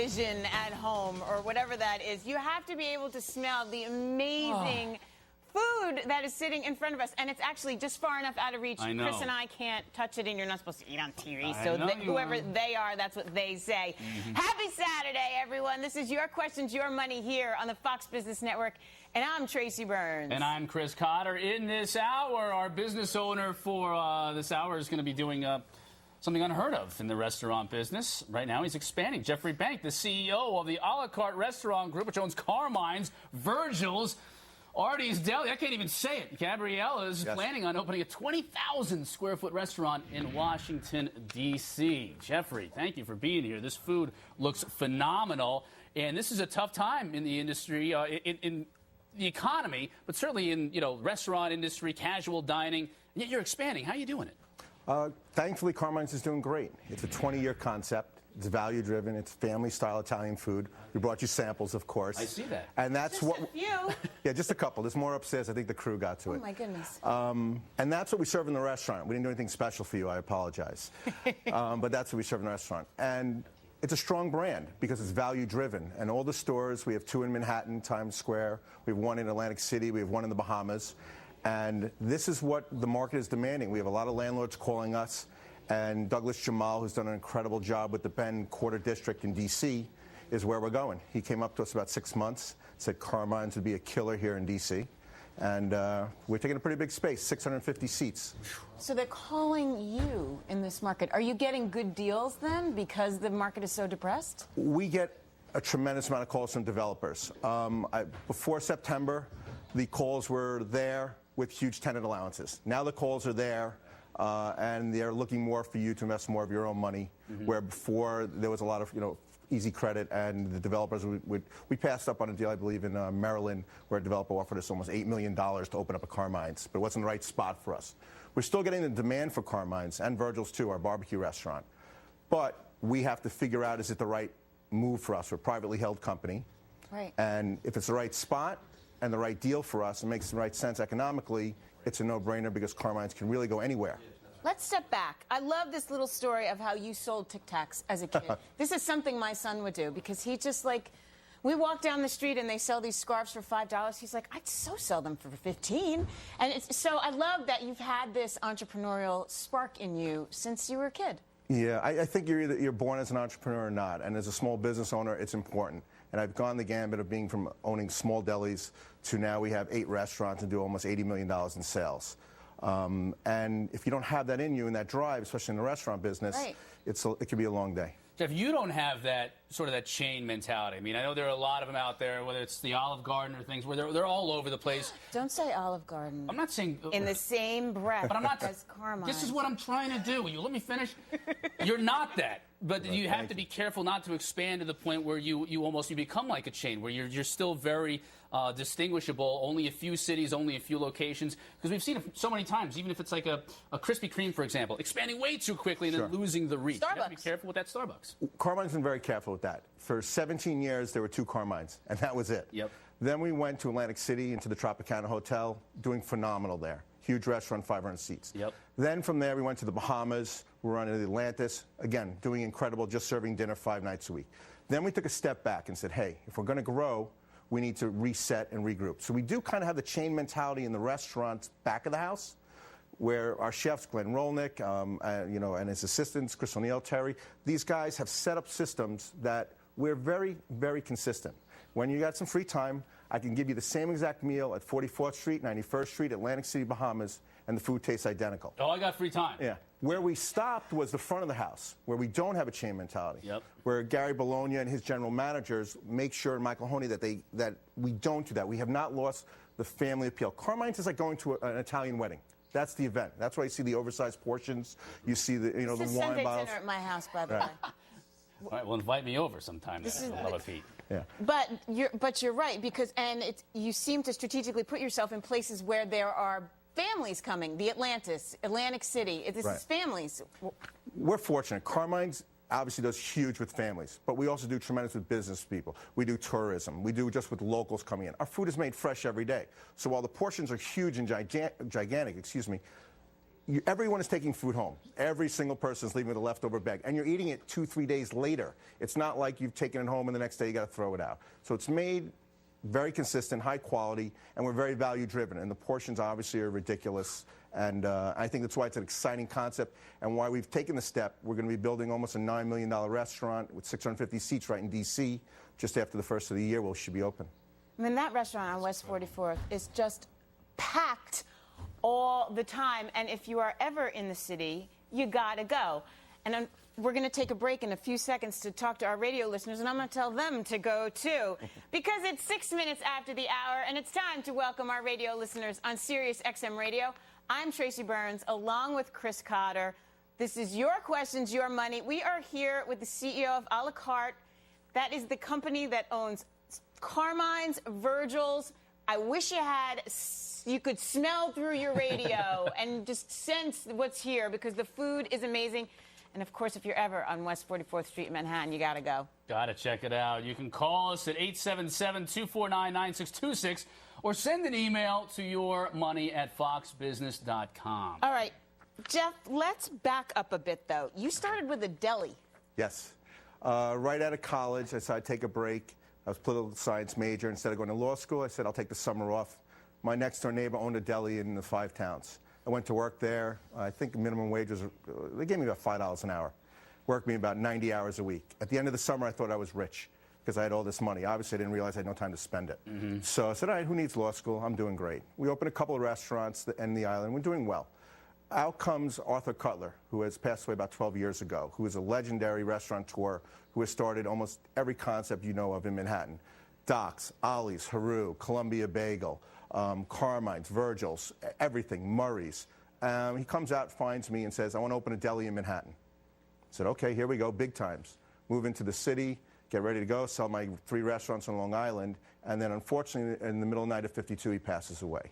television at home or whatever that is, you have to be able to smell the amazing food that is sitting in front of us, and it's actually just far enough out of reach. I know. Chris and I can't touch it, and you're not supposed to eat on TV. So whoever they are, that's what they say. Happy Saturday, everyone. This is Your Questions, Your Money here on the Fox Business Network, and I'm Tracy Burns. And I'm Chris Cotter. In this hour, our business owner for this hour is going to be doing something unheard of in the restaurant business. Right now, he's expanding. Jeffrey Bank, the CEO of the a la carte restaurant group, which owns Carmine's, Virgil's, Artie's Deli. I can't even say it. Gabriella's planning on opening a 20,000 square foot restaurant in Washington, D.C. Jeffrey, thank you for being here. This food looks phenomenal, and this is a tough time in the industry, in the economy, but certainly in restaurant industry, casual dining. And yet you're expanding. How are you doing it? Thankfully, Carmine's is doing great. It's a 20-year concept. It's value-driven. It's family-style Italian food. We brought you samples, of course. I see that. And that's just a few. Yeah, just a couple. There's more upstairs. I think the crew got to it. Oh, my goodness. And that's what we serve in the restaurant. We didn't do anything special for you. I apologize. But that's what we serve in the restaurant. And it's a strong brand because it's value-driven. And all the stores, we have 2 in Manhattan, Times Square. We have 1 in Atlantic City. We have 1 in the Bahamas. And this is what the market is demanding. We have a lot of landlords calling us. And Douglas Jamal, who's done an incredible job with the Bend Quarter District in D.C., is where we're going. He came up to us about 6 months, said Carmine's would be a killer here in D.C., and we're taking a pretty big space, 650 seats. So they're calling you in this market. Are you getting good deals then because the market is so depressed? We get a tremendous amount of calls from developers. Before September, the calls were there with huge tenant allowances. Now the calls are there. And they're looking more for you to invest more of your own money, where before there was a lot of easy credit, and the developers we passed up on a deal, I believe, in Maryland, where a developer offered us almost $8 million to open up a Carmine's, but it wasn't the right spot for us. We're still getting the demand for Carmine's and Virgil's too, our barbecue restaurant, but we have to figure out, is it the right move for us? We're a privately held company, right? And if it's the right spot and the right deal for us, and makes the right sense economically, it's a no-brainer because Carmine's can really go anywhere. Let's step back. I love this little story of how you sold Tic Tacs as a kid. This is something my son would do because he just we walk down the street and they sell these scarves for $5. He's like, I'd so sell them for $15. And so I love that you've had this entrepreneurial spark in you since you were a kid. Yeah, I think you're born as an entrepreneur or not, and as a small business owner, it's important. And I've gone the gambit of being from owning small delis to now we have 8 restaurants and do almost $80 million in sales. And if you don't have that in you and that drive, especially in the restaurant business, it can be a long day. Jeff, you don't have that that chain mentality. I mean, I know there are a lot of them out there, whether it's the Olive Garden or things, where they're all over the place. Don't say Olive Garden. I'm not saying in the same breath. But I'm not. As Carmine. This is what I'm trying to do. Will you let me finish? You're not that. But you have to be careful not to expand to the point where you become like a chain, where you're still very distinguishable. Only a few cities, only a few locations. Because we've seen it so many times, even if it's like a Krispy Kreme, for example, expanding way too quickly and then losing the reach. Starbucks. You have to be careful with that Starbucks. Carmine's been very careful with that. For 17 years, there were 2 Carmine's, and that was it. Yep. Then we went to Atlantic City, into the Tropicana Hotel, doing phenomenal there. Huge restaurant, 500 seats. Yep. Then from there, we went to the Bahamas. We were on the Atlantis. Again, doing incredible, just serving dinner 5 nights a week. Then we took a step back and said, hey, if we're going to grow, we need to reset and regroup. So we do kind of have the chain mentality in the restaurants back of the house, where our chefs, Glenn Rolnick, and his assistants, Chris O'Neill, Terry, these guys have set up systems that we're very, very consistent. When you got some free time, I can give you the same exact meal at 44th Street, 91st Street, Atlantic City, Bahamas, and the food tastes identical. Oh, I got free time. Yeah. Where we stopped was the front of the house, where we don't have a chain mentality. Yep. Where Gary Bologna and his general managers make sure, and Michael Honey, that we don't do that. We have not lost the family appeal. Carmine's is like going to an Italian wedding. That's the event. That's why you see the oversized portions. You see the the wine bottles. Sunday dinner at my house, by the way. All right, well, invite me over sometime. I love a feat. Yeah. But you're right, because you seem to strategically put yourself in places where there are families coming. The Atlantis, Atlantic City. This is families. We're fortunate. Carmine's obviously does huge with families, but we also do tremendous with business people. We do tourism. We do just with locals coming in. Our food is made fresh every day. So while the portions are huge and gigantic, everyone is taking food home. Every single person is leaving with a leftover bag. And you're eating it 2-3 days later. It's not like you've taken it home and the next day you got to throw it out. So it's made very consistent, high quality, and we're very value driven. And the portions obviously are ridiculous. And I think that's why it's an exciting concept and why we've taken the step. We're going to be building almost a $9 million restaurant with 650 seats right in D.C. Just after the first of the year, we should be open. I mean, that restaurant on West 44th is just packed all the time. And if you are ever in the city, you got to go. And we're going to take a break in a few seconds to talk to our radio listeners, and I'm going to tell them to go too. Because it's 6 minutes after the hour, and it's time to welcome our radio listeners on Sirius XM Radio. I'm Tracy Burns, along with Chris Cotter. This is Your Questions, Your Money. We are here with the CEO of A La Carte. That is the company that owns Carmine's, Virgil's. I wish you could smell through your radio and just sense what's here, because the food is amazing. And, of course, if you're ever on West 44th Street in Manhattan, you got to go. Got to check it out. You can call us at 877-249-9626 or send an email to yourmoney@foxbusiness.com. All right. Jeff, let's back up a bit, though. You started with a deli. Yes. Right out of college, I decided to take a break. I was a political science major. Instead of going to law school, I said I'll take the summer off. My next-door neighbor owned a deli in the 5 towns. I went to work there. I think minimum wage was, they gave me about $5 an hour. Worked me about 90 hours a week. At the end of the summer, I thought I was rich because I had all this money. Obviously, I didn't realize I had no time to spend it. So I said, all right, who needs law school? I'm doing great. We opened a couple of restaurants in the island. We're doing well. Out comes Arthur Cutler, who has passed away about 12 years ago, who is a legendary restaurateur who has started almost every concept you know of in Manhattan. Doc's, Ollie's, Haru, Columbia Bagel, Carmine's, Virgil's, everything, Murray's. He comes out, finds me, and says, I want to open a deli in Manhattan. I said, okay, here we go, big times. Move into the city, get ready to go, sell my 3 restaurants on Long Island, and then unfortunately, in the middle of the night of 52, he passes away.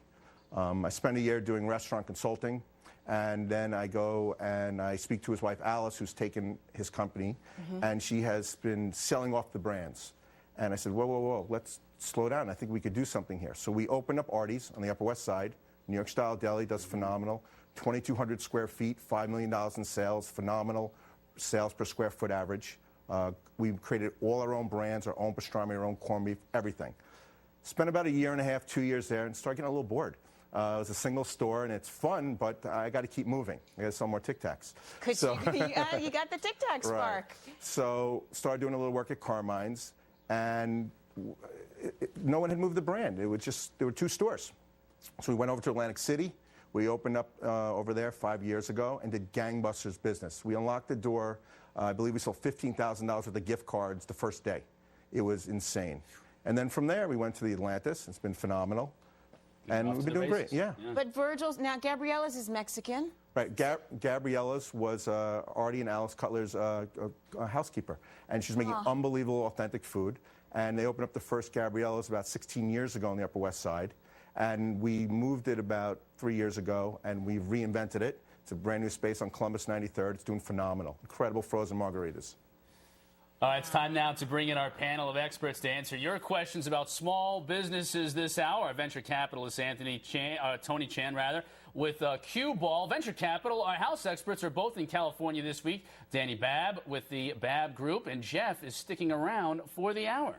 I spent a year doing restaurant consulting, and then I go and I speak to his wife, Alice, who's taken his company, and she has been selling off the brands. And I said, whoa, whoa, whoa, let's slow down. I think we could do something here. So we opened up Artie's on the Upper West Side. New York-style deli, does phenomenal. 2,200 square feet, $5 million in sales, phenomenal sales per square foot average. We created all our own brands, our own pastrami, our own corned beef, everything. Spent about a year and a half, 2 years there, and started getting a little bored. It was a single store, and it's fun, but I got to keep moving. I got to sell more Tic Tacs. So, you got the Tic Tac spark. Right. So started doing a little work at Carmine's, and no one had moved the brand. It was just, there were 2 stores. So we went over to Atlantic City. We opened up over there 5 years ago and did gangbusters business. We unlocked the door. I believe we sold $15,000 worth of gift cards the first day. It was insane. And then from there, we went to the Atlantis. It's been phenomenal. And we've been doing great, yeah. But Virgil's, now Gabriella's is Mexican. Right, Gabriella's was Artie and Alice Cutler's housekeeper. And she's making unbelievable, authentic food. And they opened up the first Gabriella's about 16 years ago on the Upper West Side. And we moved it about 3 years ago, and we've reinvented it. It's a brand new space on Columbus 93rd. It's doing phenomenal. Incredible frozen margaritas. All right, it's time now to bring in our panel of experts to answer your questions about small businesses this hour. Our venture capitalist Tony Chan, with Cue Ball. Venture Capital, our house experts are both in California this week. Dani Babb with the Babb Group, and Jeff is sticking around for the hour.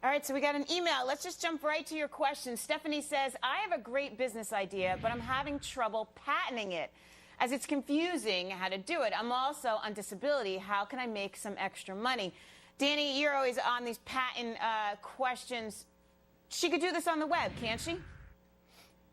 All right, so we got an email. Let's just jump right to your question. Stephanie says, I have a great business idea, but I'm having trouble patenting it, as it's confusing how to do it. I'm also on disability. How can I make some extra money? Dani, you're always on these patent questions. She could do this on the web, can't she?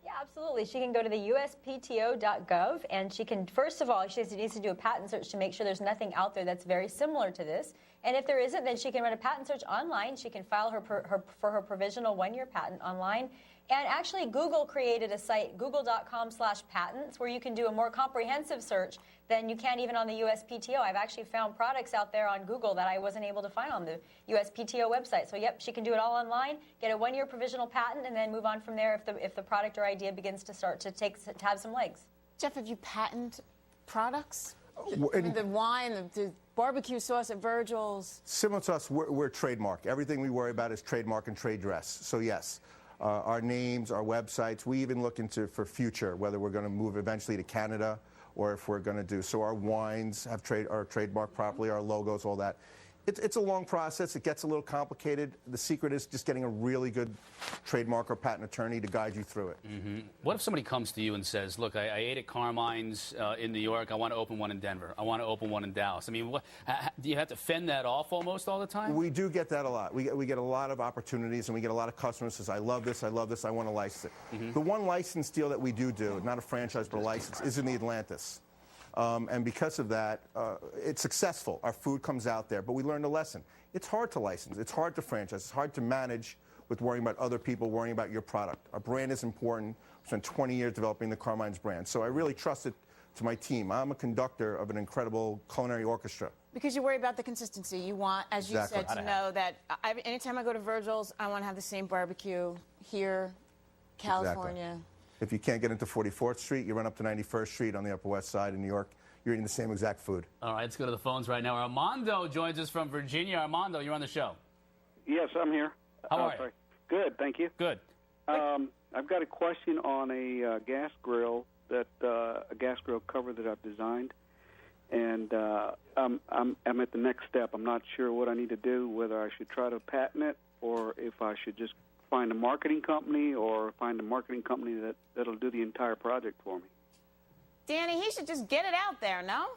Yeah, absolutely. She can go to the uspto.gov, and she can, first of all, she needs to do a patent search to make sure there's nothing out there that's very similar to this. And if there isn't, then she can run a patent search online. She can file for her provisional 1-year patent online. And actually, Google created a site, google.com/patents, where you can do a more comprehensive search than you can even on the USPTO. I've actually found products out there on Google that I wasn't able to find on the USPTO website. So, yep, she can do it all online, get a 1-year provisional patent, and then move on from there if the product or idea begins to start to have some legs. Jeff, have you patented products? I mean, the wine, the barbecue sauce at Virgil's. Similar to us, we're trademark. Everything we worry about is trademark and trade dress. So, yes. our names, our websites. We even look into for future, whether we're going to move eventually to Canada or if we're going to do. So our wines have are trademarked properly, our logos, all that. It's a long process. It gets a little complicated. The secret is just getting a really good trademark or patent attorney to guide you through it. Mm-hmm. What if somebody comes to you and says, look, I ate at Carmine's in New York. I want to open one in Denver. I want to open one in Dallas. I mean, do you have to fend that off almost all the time? We do get that a lot. We get a lot of opportunities, and we get a lot of customers who says, I love this, I want to license it. Mm-hmm. The one license deal that we do, not a franchise but a license, is in the Atlantis. And because of that, it's successful. Our food comes out there, but we learned a lesson. It's hard to license. It's hard to franchise. It's hard to manage with worrying about other people, worrying about your product. Our brand is important. We spent 20 years developing the Carmine's brand. So I really trust it to my team. I'm a conductor of an incredible culinary orchestra. Because you worry about the consistency. You want, as you said, to know that anytime I go to Virgil's, I want to have the same barbecue here, California. Exactly. If you can't get into 44th Street, you run up to 91st Street on the Upper West Side in New York. You're eating the same exact food. All right, let's go to the phones right now. Armando joins us from Virginia. Armando, you're on the show. Yes, I'm here. How are you? Good, thank you. Good. I've got a question on a gas grill cover that I've designed, and I'm at the next step. I'm not sure what I need to do, whether I should try to patent it or if I should just find a marketing company that'll do the entire project for me. Danny, he should just get it out there, no?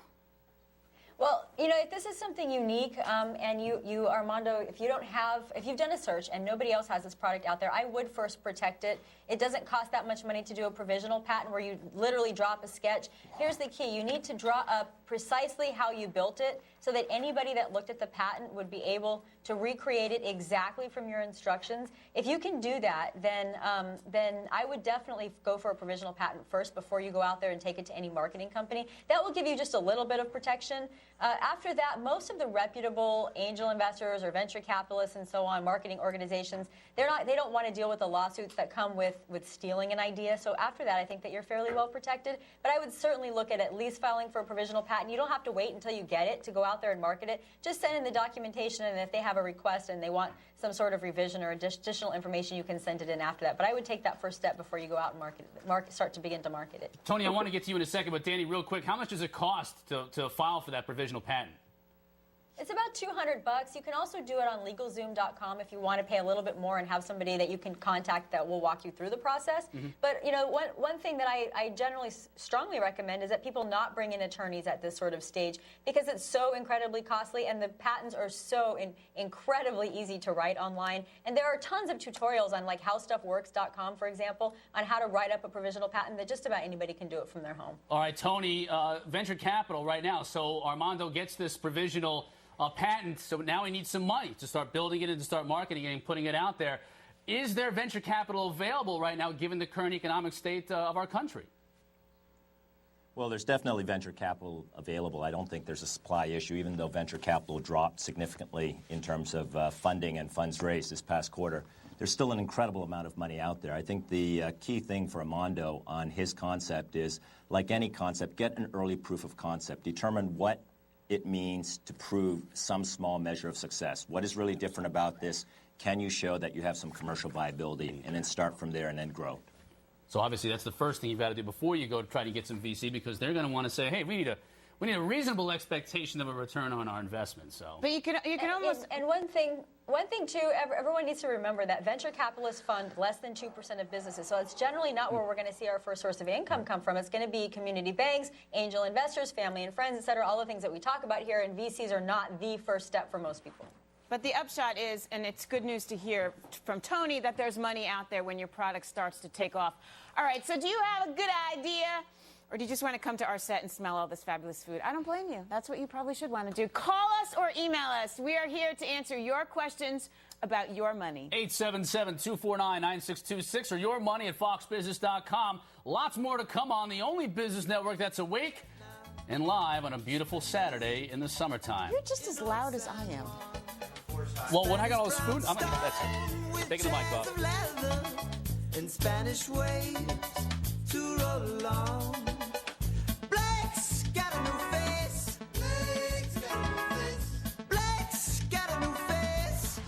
Well, you know, if this is something unique, and you, Armando, if you've done a search and nobody else has this product out there, I would first protect it. It doesn't cost that much money to do a provisional patent where you literally drop a sketch. Here's the key. You need to draw up precisely how you built it so that anybody that looked at the patent would be able to recreate it exactly from your instructions. If you can do that, then I would definitely go for a provisional patent first before you go out there and take it to any marketing company. That will give you just a little bit of protection. After that, most of the reputable angel investors or venture capitalists and so on, marketing organizations, they don't want to deal with the lawsuits that come with stealing an idea. So after that, I think that you're fairly well protected. But I would certainly look at least filing for a provisional patent. You don't have to wait until you get it to go out there and market it. Just send in the documentation, and if they have a request and they want some sort of revision or additional information, you can send it in after that. But I would take that first step before you go out and start to begin to market it. Tony, I want to get to you in a second, but Danny, real quick, how much does it cost to file for that provisional patent? It's about $200. You can also do it on LegalZoom.com if you want to pay a little bit more and have somebody that you can contact that will walk you through the process. Mm-hmm. But, you know, one thing that I generally strongly recommend is that people not bring in attorneys at this sort of stage because it's so incredibly costly and the patents are so incredibly easy to write online. And there are tons of tutorials on, like, howstuffworks.com, for example, on how to write up a provisional patent that just about anybody can do it from their home. All right, Tony, venture capital right now. So Armando gets this provisional patent, so now he needs some money to start building it and to start marketing it and putting it out there. Is there venture capital available right now, given the current economic state of our country? Well, there's definitely venture capital available. I don't think there's a supply issue, even though venture capital dropped significantly in terms of funding and funds raised this past quarter. There's still an incredible amount of money out there. I think the key thing for Armando on his concept is, like any concept, get an early proof of concept. Determine what it means to prove some small measure of success. What is really different about this? Can you show that you have some commercial viability, and then start from there and then grow? So obviously that's the first thing you've got to do before you go to try to get some VC, because they're going to want to say, hey, we need a reasonable expectation of a return on our investment. So, but you can almost one thing too, everyone needs to remember that venture capitalists fund less than 2% of businesses. So it's generally not where we're going to see our first source of income come from. It's going to be community banks, angel investors, family and friends, et cetera, all the things that we talk about here. And VCs are not the first step for most people. But the upshot is, and it's good news to hear from Tony, that there's money out there when your product starts to take off. All right, so do you have a good idea? Or do you just want to come to our set and smell all this fabulous food? I don't blame you. That's what you probably should want to do. Call us or email us. We are here to answer your questions about your money. 877-249-9626 or yourmoney@foxbusiness.com. Lots more to come on the only business network that's awake and live on a beautiful Saturday in the summertime. You're just as loud as I am. Well, when I got all this food, that's it. Taking the mic off. In Spanish ways to roll along. Blake's got a new face. Blake's got a new face. Blake's got a new face.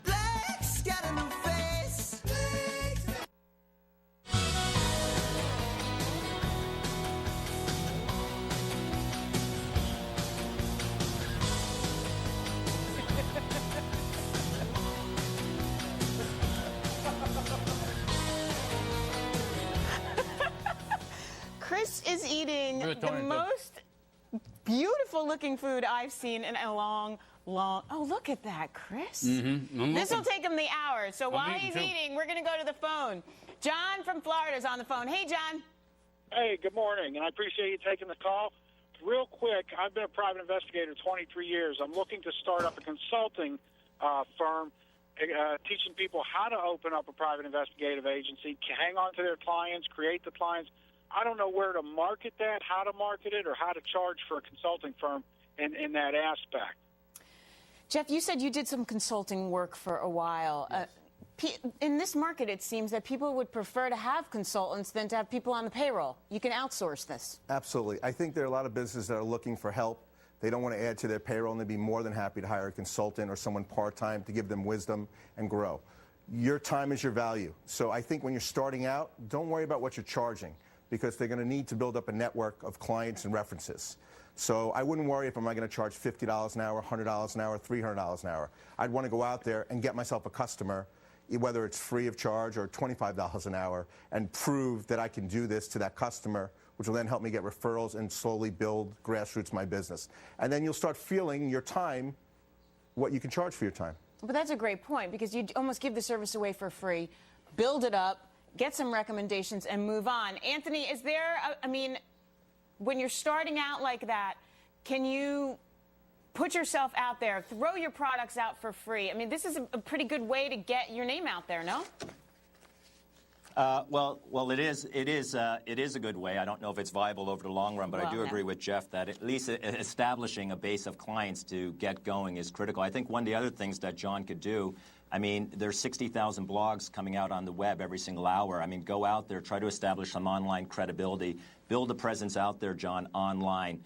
Blake's got a new face. the most beautiful looking food I've seen in a long. Oh, look at that, Chris. This will take him the hour. So while he's eating, we're going to go to the phone. John from Florida is on the phone. Hey, John. Hey, good morning, and I appreciate you taking the call. Real quick, I've been a private investigator 23 years. I'm looking to start up a consulting firm, teaching people how to open up a private investigative agency, hang on to their clients, create the clients. I don't know where to market that, how to market it, or how to charge for a consulting firm in that aspect. Jeff, you said you did some consulting work for a while. Yes. In this market, it seems that people would prefer to have consultants than to have people on the payroll. You can outsource this. Absolutely. I think there are a lot of businesses that are looking for help. They don't want to add to their payroll, and they'd be more than happy to hire a consultant or someone part-time to give them wisdom and grow. Your time is your value. So I think when you're starting out, don't worry about what you're charging, because they're going to need to build up a network of clients and references. So I wouldn't worry if I'm going to charge $50 an hour, $100 an hour, $300 an hour. I'd want to go out there and get myself a customer, whether it's free of charge or $25 an hour, and prove that I can do this to that customer, which will then help me get referrals and slowly build grassroots my business. And then you'll start feeling your time, what you can charge for your time. But that's a great point, because you almost give the service away for free, build it up, get some recommendations, and move on. Anthony, is there, when you're starting out like that, can you put yourself out there, throw your products out for free? I mean, this is a pretty good way to get your name out there, no? Well, it is a good way. I don't know if it's viable over the long run, but I do agree with Jeff that at least establishing a base of clients to get going is critical. I think one of the other things that John could do, there's 60,000 blogs coming out on the web every single hour. Go out there, try to establish some online credibility, build a presence out there, John, online.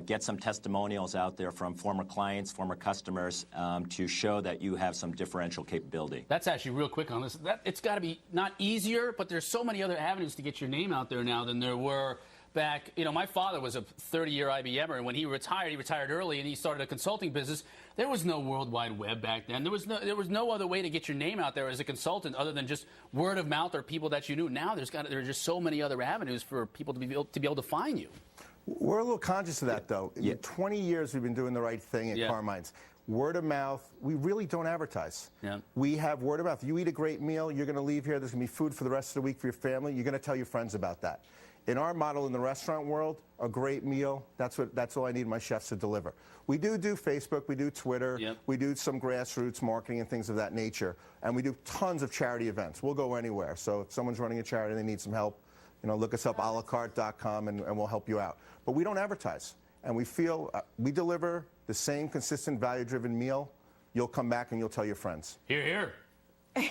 Get some testimonials out there from former clients, former customers, to show that you have some differential capability. That's actually real quick on this. It's got to be not easier, but there's so many other avenues to get your name out there now than there were back. My father was a 30-year IBMer, and when he retired early, and he started a consulting business. There was no World Wide Web back then. There was no other way to get your name out there as a consultant other than just word of mouth or people that you knew. Now there are just so many other avenues for people to be able to find you. We're a little conscious of that, though. In 20 years, we've been doing the right thing at Carmine's. Word of mouth, we really don't advertise. We have word of mouth. You eat a great meal, you're going to leave here, there's going to be food for the rest of the week for your family, you're going to tell your friends about that. In our model in the restaurant world, a great meal, that's all I need my chefs to deliver. We do Facebook, we do Twitter, we do some grassroots marketing and things of that nature, and we do tons of charity events. We'll go anywhere. So if someone's running a charity and they need some help, look us up, alacarte.com, and we'll help you out. But we don't advertise. And we feel we deliver the same consistent, value-driven meal. You'll come back and you'll tell your friends. Hear, hear.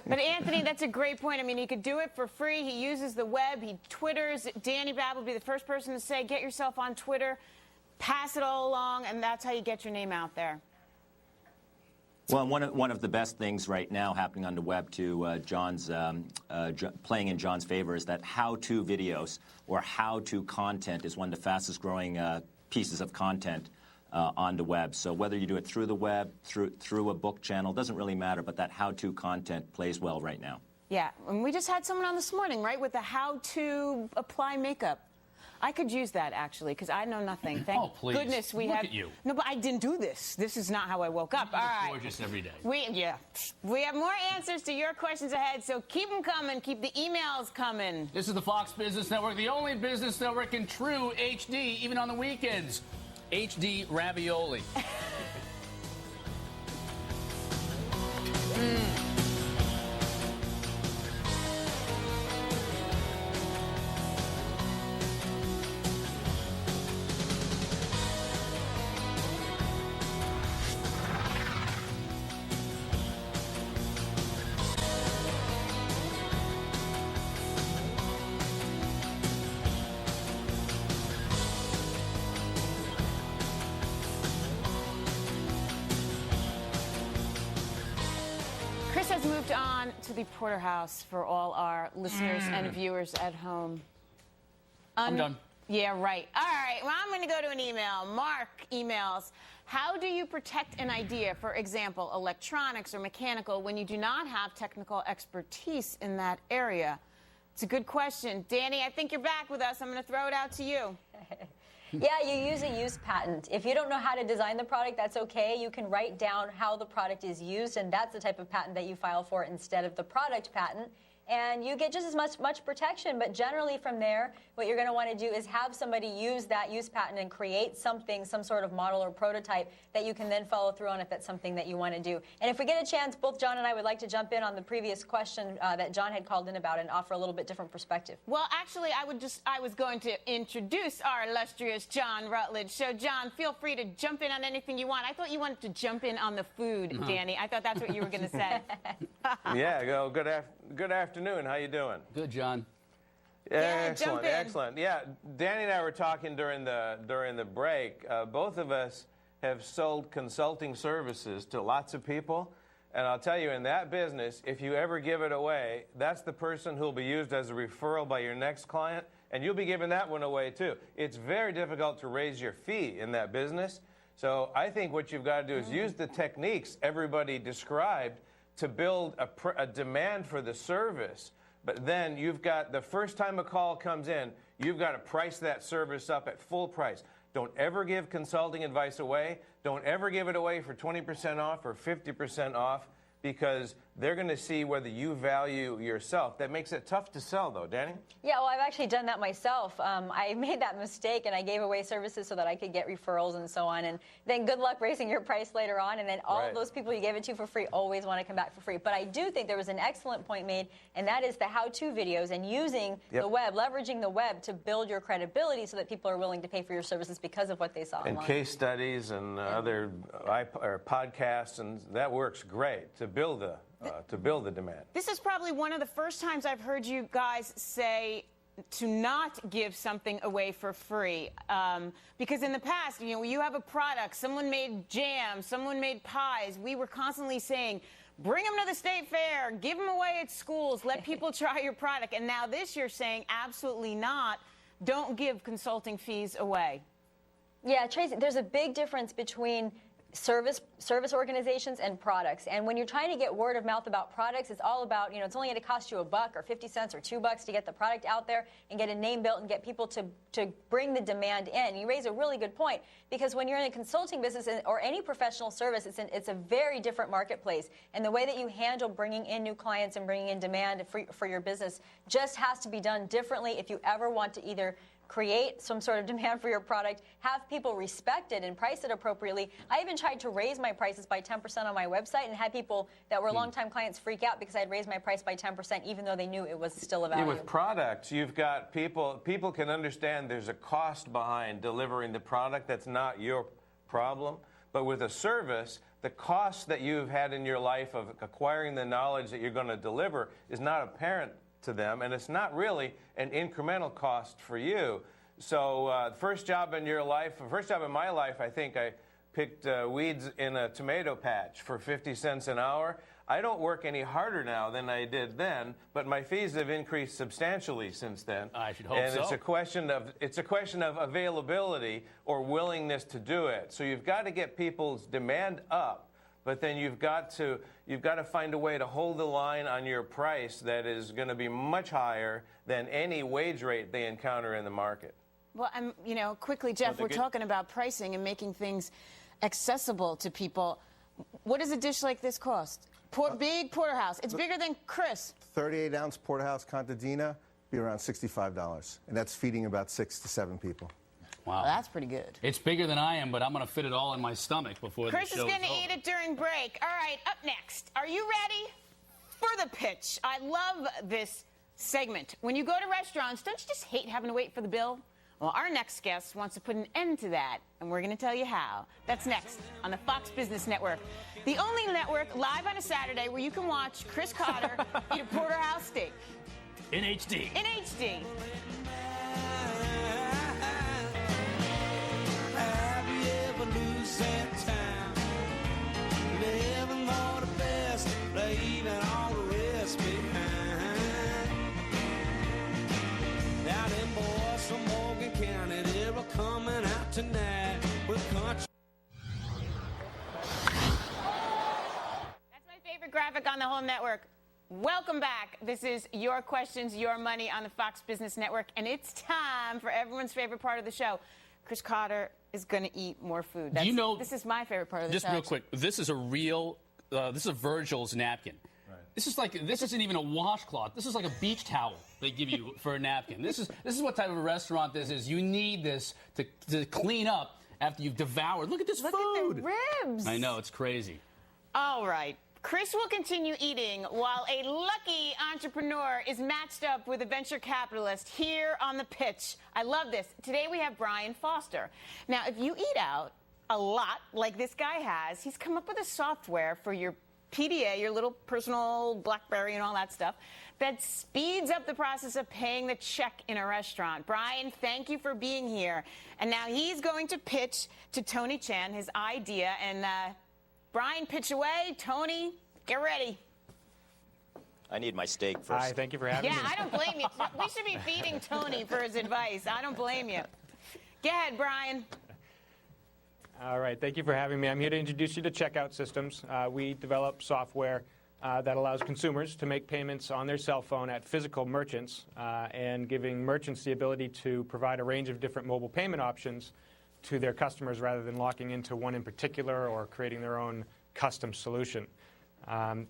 But, Anthony, that's a great point. He could do it for free. He uses the web. He Twitters. Dani Babb will be the first person to say, get yourself on Twitter, pass it all along, and that's how you get your name out there. Well, one of the best things right now happening on the web to playing in John's favor is that how-to videos or how-to content is one of the fastest growing pieces of content on the web. So whether you do it through the web, through a book channel, doesn't really matter, but that how-to content plays well right now. Yeah, and we just had someone on this morning, right, with the how-to apply makeup. I could use that, actually, because I know nothing. Thank goodness we have. Look at you. No, but I didn't do this. This is not how I woke up. All right. Gorgeous every day. We have more answers to your questions ahead, so keep them coming. Keep the emails coming. This is the Fox Business Network, the only business network in true HD, even on the weekends. HD ravioli. Chris has moved on to the porterhouse for all our listeners and viewers at home. I'm done. Yeah, right. All right. Well, I'm going to go to an email. Mark emails, how do you protect an idea, for example, electronics or mechanical, when you do not have technical expertise in that area? It's a good question. Dani, I think you're back with us. I'm going to throw it out to you. Yeah, you use a use patent. If you don't know how to design the product, that's okay. You can write down how the product is used, and that's the type of patent that you file for instead of the product patent. And you get just as much protection, but generally from there, what you're going to want to do is have somebody use that use patent and create something, some sort of model or prototype that you can then follow through on if that's something that you want to do. And if we get a chance, both John and I would like to jump in on the previous question that John had called in about and offer a little bit different perspective. Well, actually, I was going to introduce our illustrious John Rutledge. So, John, feel free to jump in on anything you want. I thought you wanted to jump in on the food, Dani. I thought that's what you were going to say. Yeah, good afternoon. How you doing? Good, John. Excellent, excellent. Yeah, Dani and I were talking during the break. Both of us have sold consulting services to lots of people, and I'll tell you, in that business, if you ever give it away, that's the person who will be used as a referral by your next client, and you'll be giving that one away too. It's very difficult to raise your fee in that business, so I think what you've got to do is use the techniques everybody described to build a demand for the service. But then you've got, the first time a call comes in, you've got to price that service up at full price. Don't ever give consulting advice away. Don't ever give it away for 20% off or 50% off, because they're going to see whether you value yourself. That makes it tough to sell, though. Dani? Yeah, well, I've actually done that myself. I made that mistake, and I gave away services so that I could get referrals and so on. And then good luck raising your price later on. And then all of those people you gave it to for free always want to come back for free. But I do think there was an excellent point made, and that is the how-to videos and using the web, leveraging the web to build your credibility so that people are willing to pay for your services because of what they saw online. And case studies and other podcasts, and that works great to build the demand. This is probably one of the first times I've heard you guys say to not give something away for free. Because in the past, you have a product, someone made jam, someone made pies. We were constantly saying, bring them to the state fair, give them away at schools, let people try your product. And now this you're saying, absolutely not. Don't give consulting fees away. Yeah, Tracy, there's a big difference between service organizations and products. And when you're trying to get word of mouth about products, it's all about, it's only going to cost you $1 or 50 cents or $2 to get the product out there and get a name built and get people to bring the demand in. You raise a really good point, because when you're in a consulting business or any professional service, it's a very different marketplace. And the way that you handle bringing in new clients and bringing in demand for your business just has to be done differently if you ever want to either create some sort of demand for your product, have people respect it and price it appropriately. I even tried to raise my prices by 10% on my website and had people that were longtime clients freak out because I'd raised my price by 10% even though they knew it was still a value. Yeah, with products, you've got people can understand there's a cost behind delivering the product. That's not your problem. But with a service, the cost that you've had in your life of acquiring the knowledge that you're going to deliver is not apparent to them, and it's not really an incremental cost for you. So first job in my life, I think I picked weeds in a tomato patch for 50 cents an hour. I don't work any harder now than I did then, but my fees have increased substantially since then. I should hope so. And it's a question of availability or willingness to do it. So you've got to get people's demand up, but then you've got to find a way to hold the line on your price that is going to be much higher than any wage rate they encounter in the market. Well, quickly, Jeff, we're talking about pricing and making things accessible to people. What does a dish like this cost? Big porterhouse. It's bigger than Chris. 38-ounce porterhouse contadina be around $65, and that's feeding about 6 to 7 people. Wow. Well, that's pretty good. It's bigger than I am, but I'm going to fit it all in my stomach before the show's over. Chris is going to eat it during break. All right, up next. Are you ready for the pitch? I love this segment. When you go to restaurants, don't you just hate having to wait for the bill? Well, our next guest wants to put an end to that, and we're going to tell you how. That's next on the Fox Business Network, the only network live on a Saturday where you can watch Chris Cotter eat a porterhouse steak. In HD. In HD. Have you ever lose that time? Living for the best, leaving all the rest behind. Now them boys from Morgan County, they're coming out tonight with country. That's my favorite graphic on the whole network. Welcome back. This is Your Questions, Your Money on the Fox Business Network, and it's time for everyone's favorite part of the show. Chris Cotter is going to eat more food. Do you know, this is my favorite part of the show. Just real quick, this is a real, this is a Virgil's napkin. Right. This isn't even a washcloth. This is like a beach towel they give you for a napkin. This is what type of a restaurant this is. You need this to clean up after you've devoured. Look at this food. Look at the ribs. I know, it's crazy. All right. Chris will continue eating while a lucky entrepreneur is matched up with a venture capitalist here on the pitch. I love this. Today we have Brian Foster. Now, if you eat out a lot like this guy has, he's come up with a software for your PDA, your little personal BlackBerry and all that stuff, that speeds up the process of paying the check in a restaurant. Brian, thank you for being here. And now he's going to pitch to Tony Chan his idea. And Brian, pitch away. Tony, get ready. I need my steak first. Hi, thank you for having me. Yeah, I don't blame you. We should be feeding Tony for his advice. I don't blame you. Go ahead, Brian. All right, thank you for having me. I'm here to introduce you to Checkout Systems. We develop software that allows consumers to make payments on their cell phone at physical merchants and giving merchants the ability to provide a range of different mobile payment options to their customers rather than locking into one in particular or creating their own custom solution.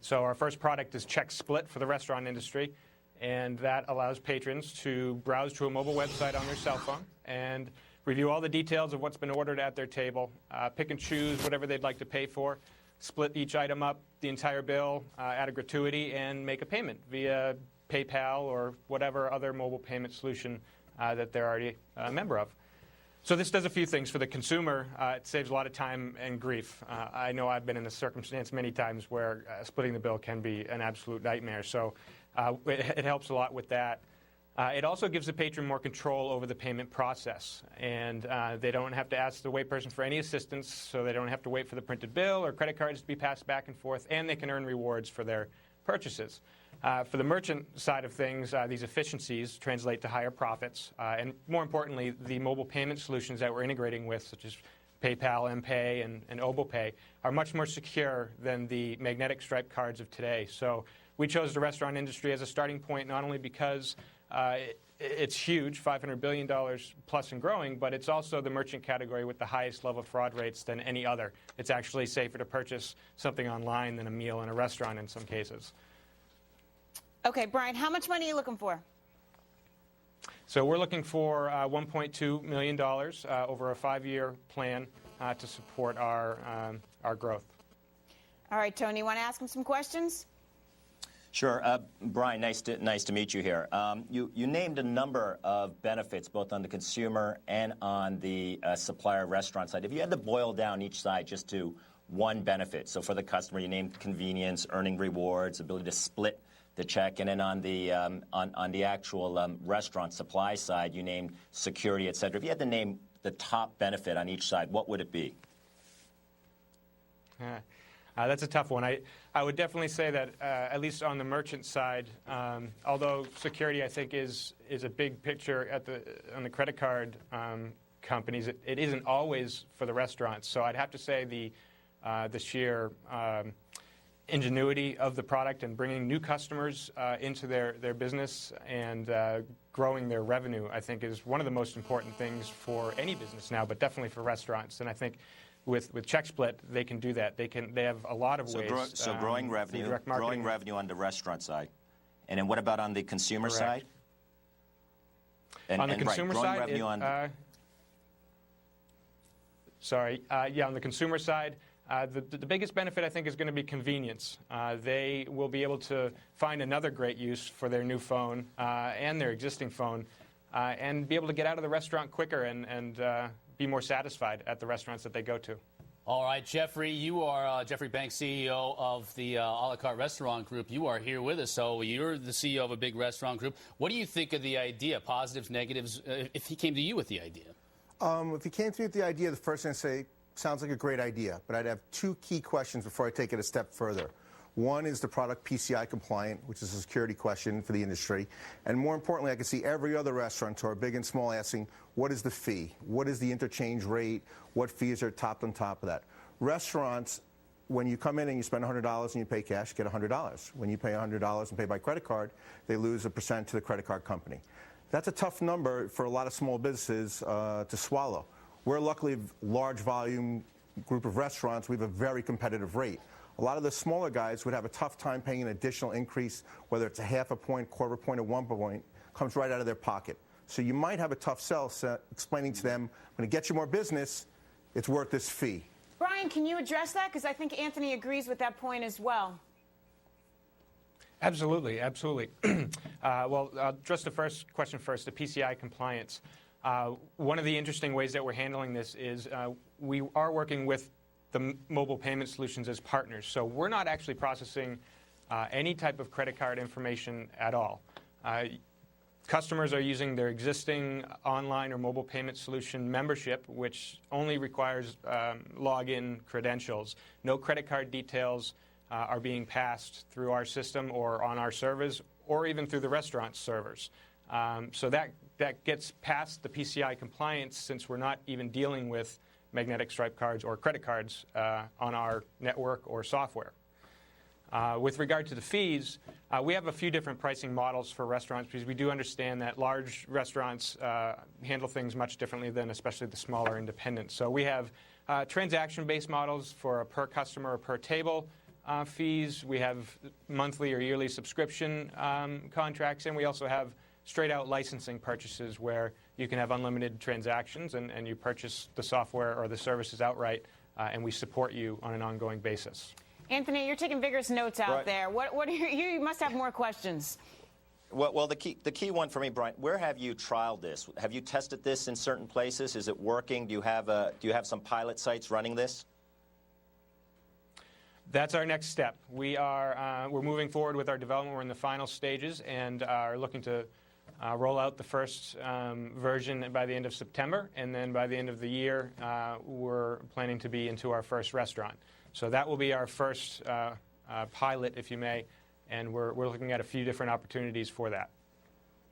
So our first product is Check Split for the restaurant industry, and that allows patrons to browse to a mobile website on their cell phone and review all the details of what's been ordered at their table, pick and choose whatever they'd like to pay for, split each item up, the entire bill, add a gratuity, and make a payment via PayPal or whatever other mobile payment solution that they're already a member of. So this does a few things. For the consumer, it saves a lot of time and grief. I know I've been in this circumstance many times where splitting the bill can be an absolute nightmare. So it helps a lot with that. It also gives the patron more control over the payment process. And they don't have to ask the wait person for any assistance, so they don't have to wait for the printed bill or credit cards to be passed back and forth, and they can earn rewards for their purchases. For the merchant side of things, these efficiencies translate to higher profits. And more importantly, the mobile payment solutions that we're integrating with, such as PayPal, MPay, and OboPay, are much more secure than the magnetic stripe cards of today. So we chose the restaurant industry as a starting point, not only because it's huge, $500 billion plus and growing, but it's also the merchant category with the highest level of fraud rates than any other. It's actually safer to purchase something online than a meal in a restaurant in some cases. Okay, Brian, how much money are you looking for? So we're looking for $1.2 million over a 5-year plan to support our growth. All right, Tony, you want to ask him some questions? Sure. Brian, nice to meet you here. You named a number of benefits, both on the consumer and on the supplier restaurant side. If you had to boil down each side just to one benefit, so for the customer, you named convenience, earning rewards, ability to split the check, and then on the actual restaurant supply side, you named security, et cetera. If you had to name the top benefit on each side, what would it be? That's a tough one. I would definitely say that, at least on the merchant side, although security, I think, is a big picture on the credit card companies, it isn't always for the restaurants. So I'd have to say the sheer ingenuity of the product and bringing new customers into their business and growing their revenue, I think, is one of the most important things for any business now, but definitely for restaurants. And I think with Check Split, they can do that. They have a lot of ways. So growing revenue on the restaurant side, and then what about on the consumer side? On the consumer side, revenue on the consumer side. The biggest benefit, I think, is going to be convenience. They will be able to find another great use for their new phone and their existing phone and be able to get out of the restaurant quicker and be more satisfied at the restaurants that they go to. All right, Jeffrey, you are Jeffrey Banks, CEO of the a la carte restaurant group. You are here with us, so you're the CEO of a big restaurant group. What do you think of the idea, positives, negatives, if he came to you with the idea? If he came to me with the idea, the first thing I'd say, sounds like a great idea, but I'd have two key questions before I take it a step further. One is the product PCI compliant, which is a security question for the industry. And more importantly, I can see every other restaurateur, big and small, asking, what is the fee? What is the interchange rate? What fees are topped on top of that? Restaurants when you come in and you spend $100 and you pay cash, you get $100. When you pay $100 and pay by credit card, they lose a percent to the credit card company. That's a tough number for a lot of small businesses to swallow. We're luckily a large volume group of restaurants. We have a very competitive rate. A lot of the smaller guys would have a tough time paying an additional increase, whether it's a half a point, quarter point, or 1 point, comes right out of their pocket. So you might have a tough sell explaining to them, I'm going to get you more business, it's worth this fee. Brian, can you address that? Because I think Anthony agrees with that point as well. Absolutely, absolutely. Well, I'll address the first question first, the PCI compliance. One of the interesting ways that we're handling this is we are working with the mobile payment solutions as partners. So we're not actually processing any type of credit card information at all. Customers are using their existing online or mobile payment solution membership, which only requires login credentials. No credit card details are being passed through our system or on our servers or even through the restaurant servers. So that gets past the PCI compliance, since we're not even dealing with magnetic stripe cards or credit cards on our network or software. With regard to the fees, we have a few different pricing models for restaurants, because we do understand that large restaurants handle things much differently than especially the smaller independents. So we have transaction-based models for a per customer or per table fees. We have monthly or yearly subscription contracts, and we also have straight-out licensing purchases where you can have unlimited transactions and you purchase the software or the services outright, and we support you on an ongoing basis. Anthony, you're taking vigorous notes out there. What are you must have more questions. Well, the key one for me, Brian, where have you trialed this? Have you tested this in certain places? Is it working? Do you have some pilot sites running this? That's our next step. We're moving forward with our development. We're in the final stages and are looking to roll out the first version by the end of September, and then by the end of the year, we're planning to be into our first restaurant. So that will be our first pilot, if you may, and we're looking at a few different opportunities for that.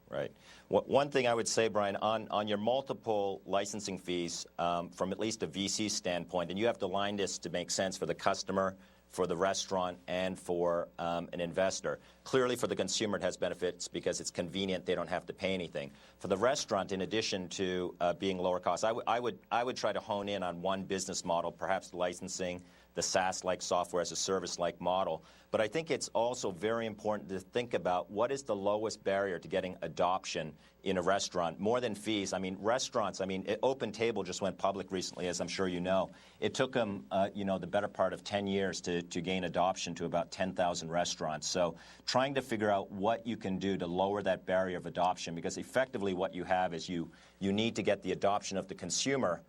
Right. One thing I would say, Brian, on your multiple licensing fees, from at least a VC standpoint, and you have to line this to make sense for the customer, for the restaurant, and for an investor. Clearly, for the consumer, it has benefits because it's convenient. They don't have to pay anything. For the restaurant, in addition to being lower cost, I would try to hone in on one business model, perhaps licensing, the SaaS-like software as a service-like model. But I think it's also very important to think about what is the lowest barrier to getting adoption in a restaurant, more than fees. I mean, restaurants, Open Table just went public recently, as I'm sure you know. It took them, the better part of 10 years to gain adoption to about 10,000 restaurants. So trying to figure out what you can do to lower that barrier of adoption, because effectively what you have is you need to get the adoption of the consumer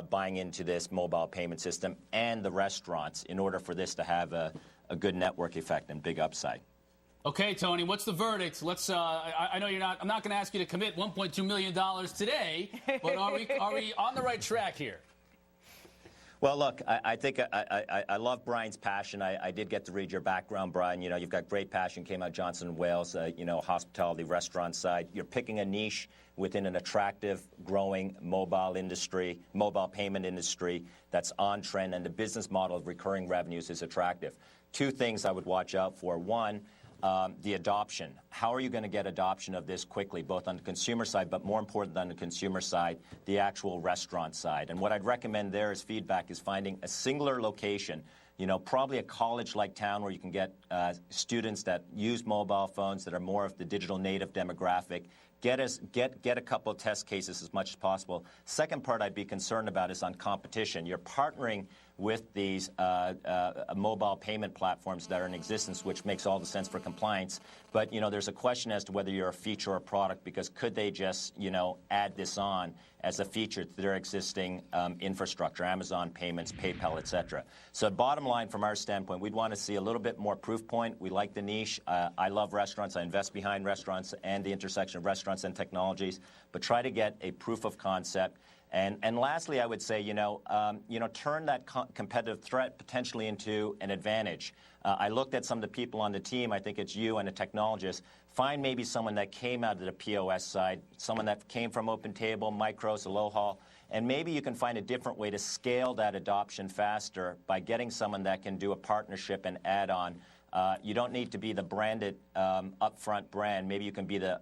buying into this mobile payment system and the restaurants in order for this to have a good network effect and big upside. Okay, Tony, what's the verdict? Let's. I know you're not. I'm not going to ask you to commit $1.2 million today, but are we on the right track here? Well, look, I think I love Brian's passion. I did get to read your background, Brian. You've got great passion. Came out Johnson & Wales, hospitality, restaurant side. You're picking a niche within an attractive, growing mobile payment industry that's on trend, and the business model of recurring revenues is attractive. Two things I would watch out for. One, the adoption. How are you going to get adoption of this quickly, both on the consumer side, but more important than the consumer side, the actual restaurant side? And what I'd recommend there as feedback is finding a singular location, probably a college-like town where you can get students that use mobile phones that are more of the digital native demographic. Get a couple of test cases as much as possible. Second part I'd be concerned about is on competition. You're partnering with these mobile payment platforms that are in existence, which makes all the sense for compliance. But, there's a question as to whether you're a feature or a product, because could they just, add this on as a feature to their existing infrastructure, Amazon payments, PayPal, et cetera. So bottom line, from our standpoint, we'd want to see a little bit more proof point. We like the niche. I love restaurants. I invest behind restaurants and the intersection of restaurants and technologies. But try to get a proof of concept And lastly, I would say, turn that competitive threat potentially into an advantage. I looked at some of the people on the team. I think it's you and a technologist. Find maybe someone that came out of the POS side, someone that came from OpenTable, Micros, Aloha, and maybe you can find a different way to scale that adoption faster by getting someone that can do a partnership and add on. You don't need to be the branded upfront brand. Maybe you can be the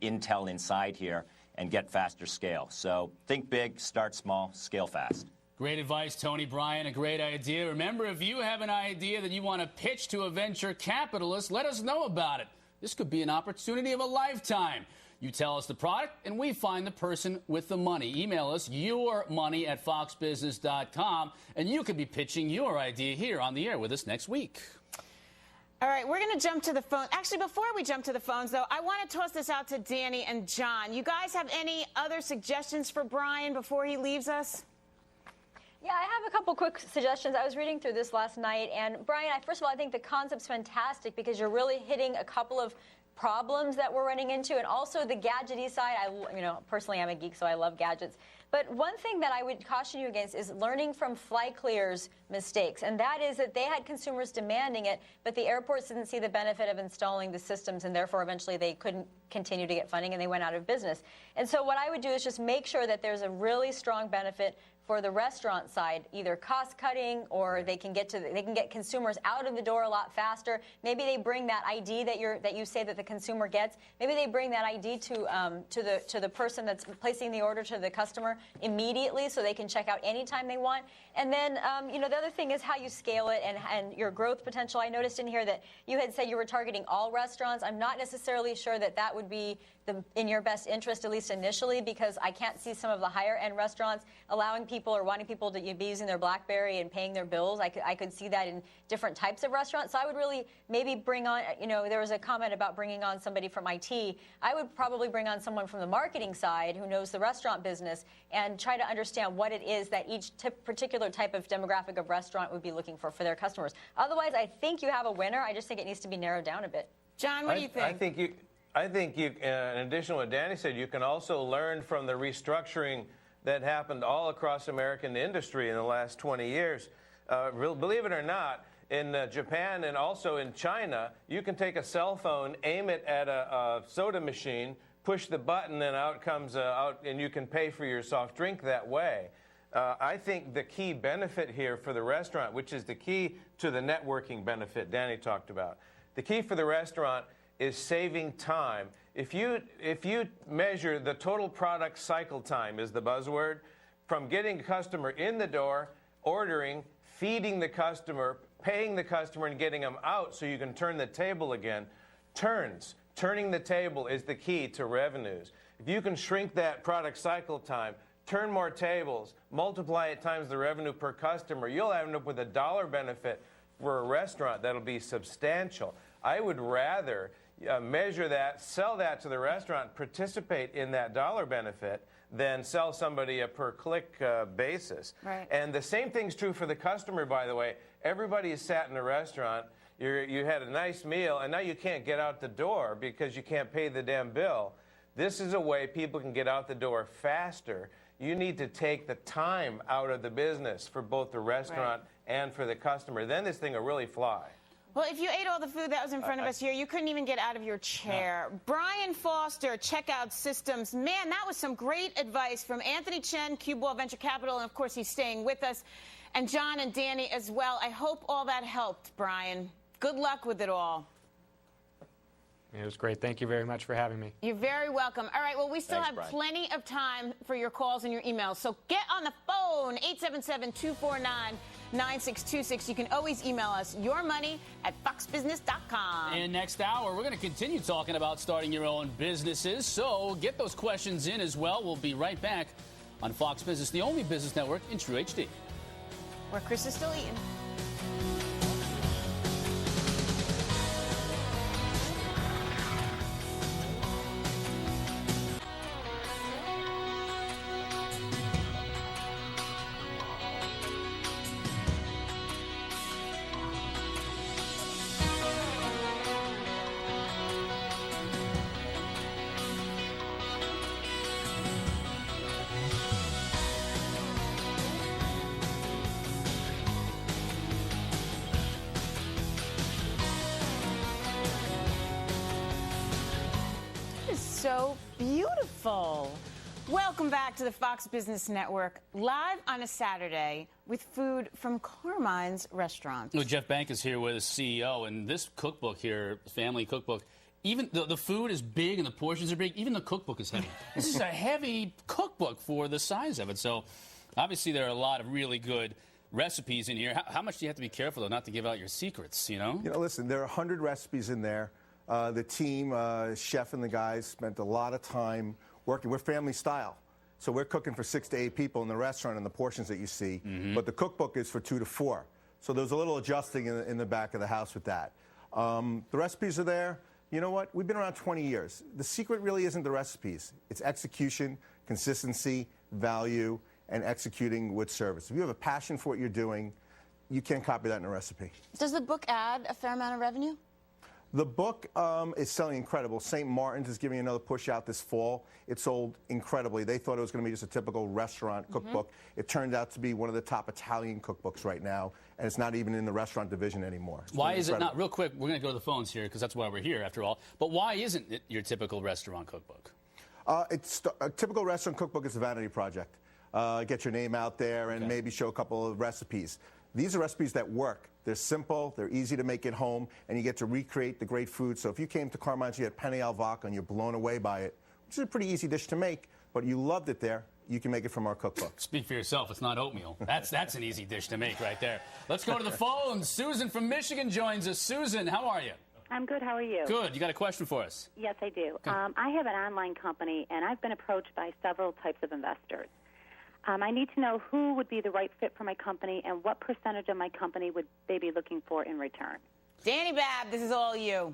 Intel inside here and get faster scale. So think big, start small, scale fast. Great advice, Tony Bryan. A great idea. Remember, if you have an idea that you want to pitch to a venture capitalist, let us know about it. This could be an opportunity of a lifetime. You tell us the product, and we find the person with the money. Email us yourmoney@foxbusiness.com, and you could be pitching your idea here on the air with us next week. All right, we're going to jump to the phone. Actually, before we jump to the phones, though, I want to toss this out to Dani and John. You guys have any other suggestions for Brian before he leaves us? Yeah, I have a couple quick suggestions. I was reading through this last night, and Brian, first of all, I think the concept's fantastic because you're really hitting a couple of problems that we're running into, and also the gadgety side. Personally, I'm a geek, so I love gadgets. But one thing that I would caution you against is learning from FlyClear's mistakes, and that is that they had consumers demanding it, but the airports didn't see the benefit of installing the systems, and therefore eventually they couldn't continue to get funding, and they went out of business. And so what I would do is just make sure that there's a really strong benefit for the restaurant side, either cost cutting or they can get consumers out of the door a lot faster. Maybe they bring that ID that you say that the consumer gets. Maybe they bring that ID to the person that's placing the order, to the customer immediately, so they can check out anytime they want. And then the other thing is how you scale it and your growth potential. I noticed in here that you had said you were targeting all restaurants. I'm not necessarily sure that would be in your best interest, at least initially, because I can't see some of the higher end restaurants allowing people or wanting people to be using their BlackBerry and paying their bills. I could see that in different types of restaurants. So I would really maybe bring on, there was a comment about bringing on somebody from IT. I would probably bring on someone from the marketing side who knows the restaurant business and try to understand what it is that each particular type of demographic of restaurant would be looking for their customers. Otherwise, I think you have a winner. I just think it needs to be narrowed down a bit. John, what do you think? I think you, in addition to what Dani said, you can also learn from the restructuring that happened all across American industry in the last 20 years. Believe it or not, in Japan and also in China, you can take a cell phone, aim it at a soda machine, push the button, and out comes and you can pay for your soft drink that way. I think the key benefit here for the restaurant, which is the key to the networking benefit Dani talked about, the key for the restaurant is saving time. If you measure the total product cycle time is the buzzword, from getting a customer in the door, ordering, feeding the customer, paying the customer, and getting them out so you can turn the table again, turning the table is the key to revenues. If you can shrink that product cycle time, turn more tables, multiply it times the revenue per customer, you'll end up with a dollar benefit for a restaurant that'll be substantial. I would rather measure that, sell that to the restaurant, participate in that dollar benefit, than sell somebody a per-click basis. Right. And the same thing's true for the customer, by the way. Everybody has sat in a restaurant, you had a nice meal, and now you can't get out the door because you can't pay the damn bill. This is a way people can get out the door faster. You need to take the time out of the business for both the restaurant and for the customer. Then this thing will really fly. Well, if you ate all the food that was in front of us here, you couldn't even get out of your chair. No. Brian Foster, Checkout Systems. Man, that was some great advice from Anthony Chen, Cue Ball Venture Capital, and of course he's staying with us, and John and Dani as well. I hope all that helped, Brian. Good luck with it all. It was great. Thank you very much for having me. You're very welcome. All right, well, we still have plenty of time for your calls and your emails. So get on the phone, 877-249-9626. You can always email us yourmoney@foxbusiness.com. And next hour, we're going to continue talking about starting your own businesses. So get those questions in as well. We'll be right back on Fox Business, the only business network in True HD. Where Chris is still eating. so beautiful. Welcome back to the Fox Business Network, live on a Saturday with food from Carmine's Restaurant. Well, Jeff Bank is here with his CEO, and this cookbook here, family cookbook, even the food is big and the portions are big, even the cookbook is heavy. This is a heavy cookbook for the size of it. So obviously there are a lot of really good recipes in here. How much do you have to be careful, though, not to give out your secrets, you know? You know, listen, there are 100 recipes in there. The team, chef and the guys, spent a lot of time working. We're family style. So we're cooking for 6 to 8 people in the restaurant and the portions that you see. But the cookbook is for 2 to 4. So there's a little adjusting in the back of the house with that. The recipes are there. You know what? We've been around 20 years. The secret really isn't the recipes. It's execution, consistency, value, and executing with service. If you have a passion for what you're doing, you can't copy that in a recipe. Does the book add a fair amount of revenue? The book is selling incredible. St. Martin's is giving another push out this fall. It sold incredibly. They thought it was going to be just a typical restaurant cookbook. It turned out to be one of the top Italian cookbooks right now, and it's not even in the restaurant division anymore. Why is it not? Real quick, we're going to go to the phones here because that's why we're here, after all. But why isn't it your typical restaurant cookbook? A typical restaurant cookbook is a vanity project. Get your name out there and maybe show a couple of recipes. These are recipes that work. They're simple, they're easy to make at home, and you get to recreate the great food. So if you came to Carmine's, you had penne al vodka, and you're blown away by it, which is a pretty easy dish to make, but you loved it there, you can make it from our cookbook. Speak for yourself. It's not oatmeal. That's an easy dish to make right there. Let's go to the phone. Susan from Michigan joins us. Susan, how are you? I'm good. How are you? Good. You got a question for us? Yes, I do. Okay. I have an online company, and I've been approached by several types of investors. I need to know who would be the right fit for my company and what percentage of my company would they be looking for in return. Dani Babb, this is all you.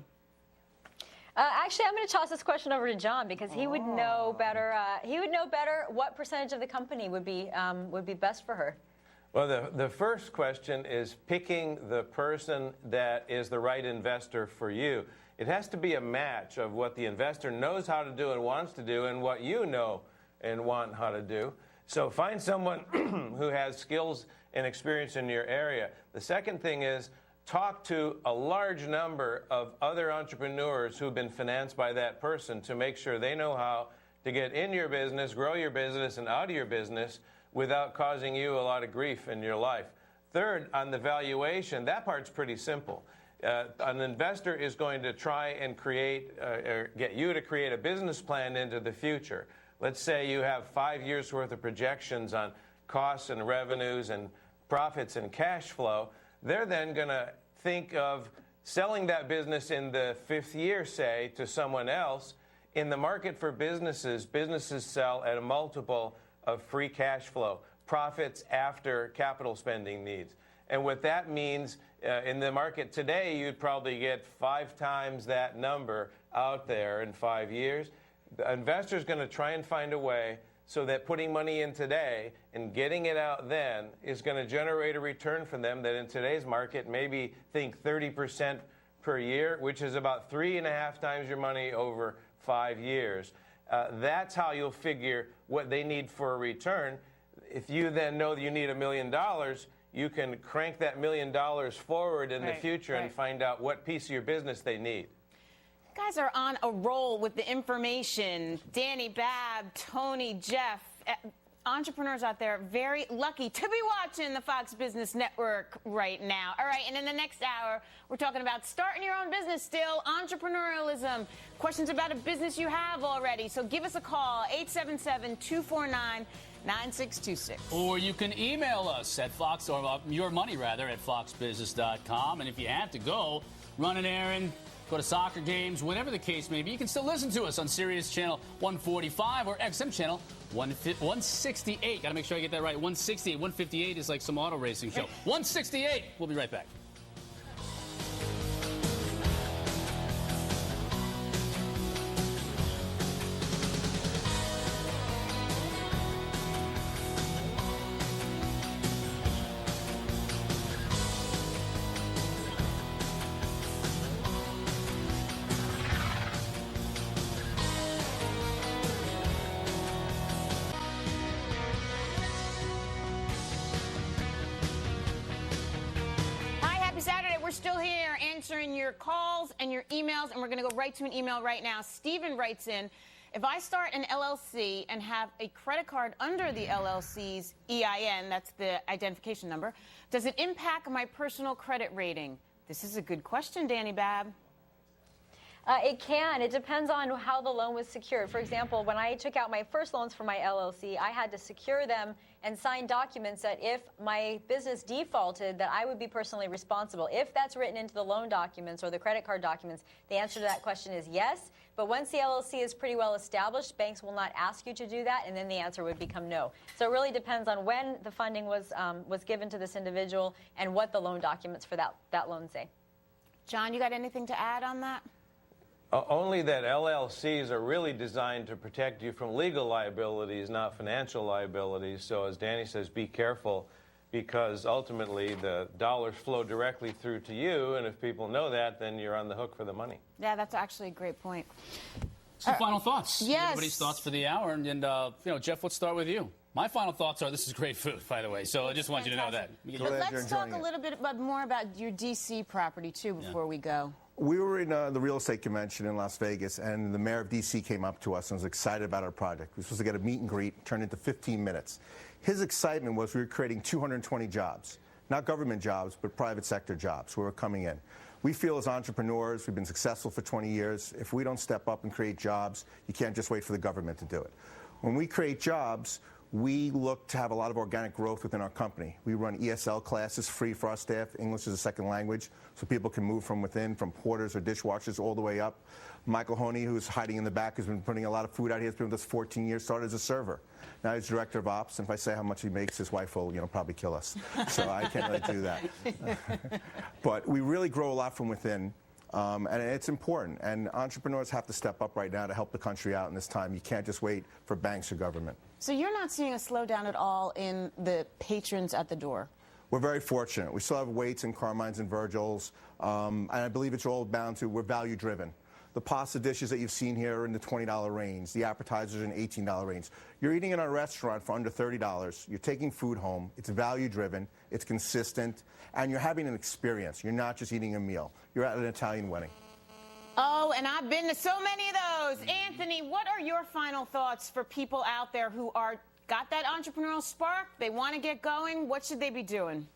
Actually, I'm going to toss this question over to John because he would know better. He would know better what percentage of the company would be best for her. Well, the first question is picking the person that is the right investor for you. It has to be a match of what the investor knows how to do and wants to do and what you know and want how to do. So find someone who has skills and experience in your area. The second thing is talk to a large number of other entrepreneurs who've been financed by that person to make sure they know how to get in your business, grow your business, and out of your business without causing you a lot of grief in your life. Third, on the valuation, that part's pretty simple. An investor is going to try and create, or get you to create a business plan into the future. Let's say you have 5 years worth of projections on costs and revenues and profits and cash flow. They're then going to think of selling that business in the 5th year, say, to someone else. In the market for businesses, businesses sell at a multiple of free cash flow, profits after capital spending needs. And what that means in the market today, you'd probably get 5 times that number out there in 5 years. The investor's going to try and find a way so that putting money in today and getting it out then is going to generate a return for them that in today's market maybe think 30% per year, which is about 3.5 times your money over 5 years. That's how you'll figure what they need for a return. If you then know that you need $1 million, you can crank that $1 million forward in the future and find out what piece of your business they need. You guys are on a roll with the information. Dani Babb, Tony, Jeff, entrepreneurs out there very lucky to be watching the Fox Business Network right now. All right, and in the next hour, we're talking about starting your own business still, entrepreneurialism, questions about a business you have already. So give us a call, 877-249-9626. Or you can email us at Fox, or your money rather, at foxbusiness.com. And if you have to go, run an errand, go to soccer games, whatever the case may be, you can still listen to us on Sirius Channel 145 or XM Channel 168. Got to make sure I get that right. 168. 158 is like some auto racing show. 168. We'll be right back. We're still here answering your calls and your emails, and we're going to go right to an email right now. Stephen writes in If I start an LLC and have a credit card under the LLC's EIN, that's the identification number, does it impact my personal credit rating? This is a good question, Dani Babb. It can. It depends on how the loan was secured. For example, when I took out my first loans for my LLC, I had to secure them and sign documents that if my business defaulted, that I would be personally responsible. If that's written into the loan documents or the credit card documents, the answer to that question is yes. But once the LLC is pretty well established, banks will not ask you to do that, and then the answer would become no. So it really depends on when the funding was given to this individual and what the loan documents for that loan say. John, you got anything to add on that? Only that LLCs are really designed to protect you from legal liabilities, not financial liabilities. So as Dani says, be careful, because ultimately the dollars flow directly through to you, and if people know that, then you're on the hook for the money. Yeah, that's actually a great point. Some final thoughts. Yes. Everybody's thoughts for the hour. And Jeff, let's start with you. My final thoughts are this is great food, by the way, so I just want you to know that. But let's talk a little bit more about your D.C. property, too, before we go. We were in the real estate convention in Las Vegas, and the mayor of D.C. came up to us and was excited about our project. We were supposed to get a meet and greet, turned into 15 minutes. His excitement was we were creating 220 jobs, not government jobs, but private sector jobs who were coming in. We feel as entrepreneurs, we've been successful for 20 years. If we don't step up and create jobs, you can't just wait for the government to do it. When we create jobs, we look to have a lot of organic growth within our company. We run ESL classes free for our staff. English is a second language, so people can move from within, from porters or dishwashers all the way up. Michael Honey, who's hiding in the back, has been putting a lot of food out here. He's been with us 14 years, started as a server. Now he's director of ops, and if I say how much he makes, his wife will, probably kill us. So I can't really do that. But we really grow a lot from within. And it's important, and entrepreneurs have to step up right now to help the country out in this time. You can't just wait for banks or government. So you're not seeing a slowdown at all in the patrons at the door? We're very fortunate. We still have Waits and Carmines and Virgils, and I believe it's all bound to we're value-driven. The pasta dishes that you've seen here are in the $20 range. The appetizers are in the $18 range. You're eating in our restaurant for under $30. You're taking food home. It's value-driven. It's consistent. And you're having an experience. You're not just eating a meal. You're at an Italian wedding. Oh, and I've been to so many of those. Anthony, what are your final thoughts for people out there who got that entrepreneurial spark? They want to get going. What should they be doing?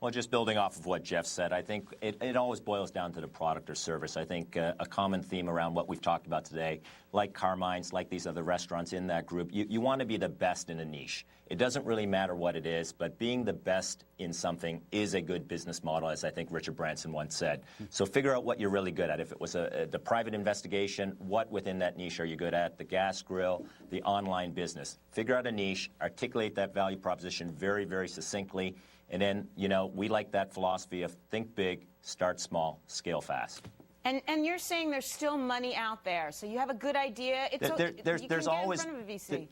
Well, just building off of what Jeff said, I think it always boils down to the product or service. I think a common theme around what we've talked about today, like Carmine's, like these other restaurants in that group, you want to be the best in a niche. It doesn't really matter what it is, but being the best in something is a good business model, as I think Richard Branson once said. So figure out what you're really good at. If it was the private investigation, what within that niche are you good at? The gas grill, the online business. Figure out a niche, articulate that value proposition very, very succinctly. And then, we like that philosophy of think big, start small, scale fast. And you're saying there's still money out there, so you have a good idea. There's always in front of a VC.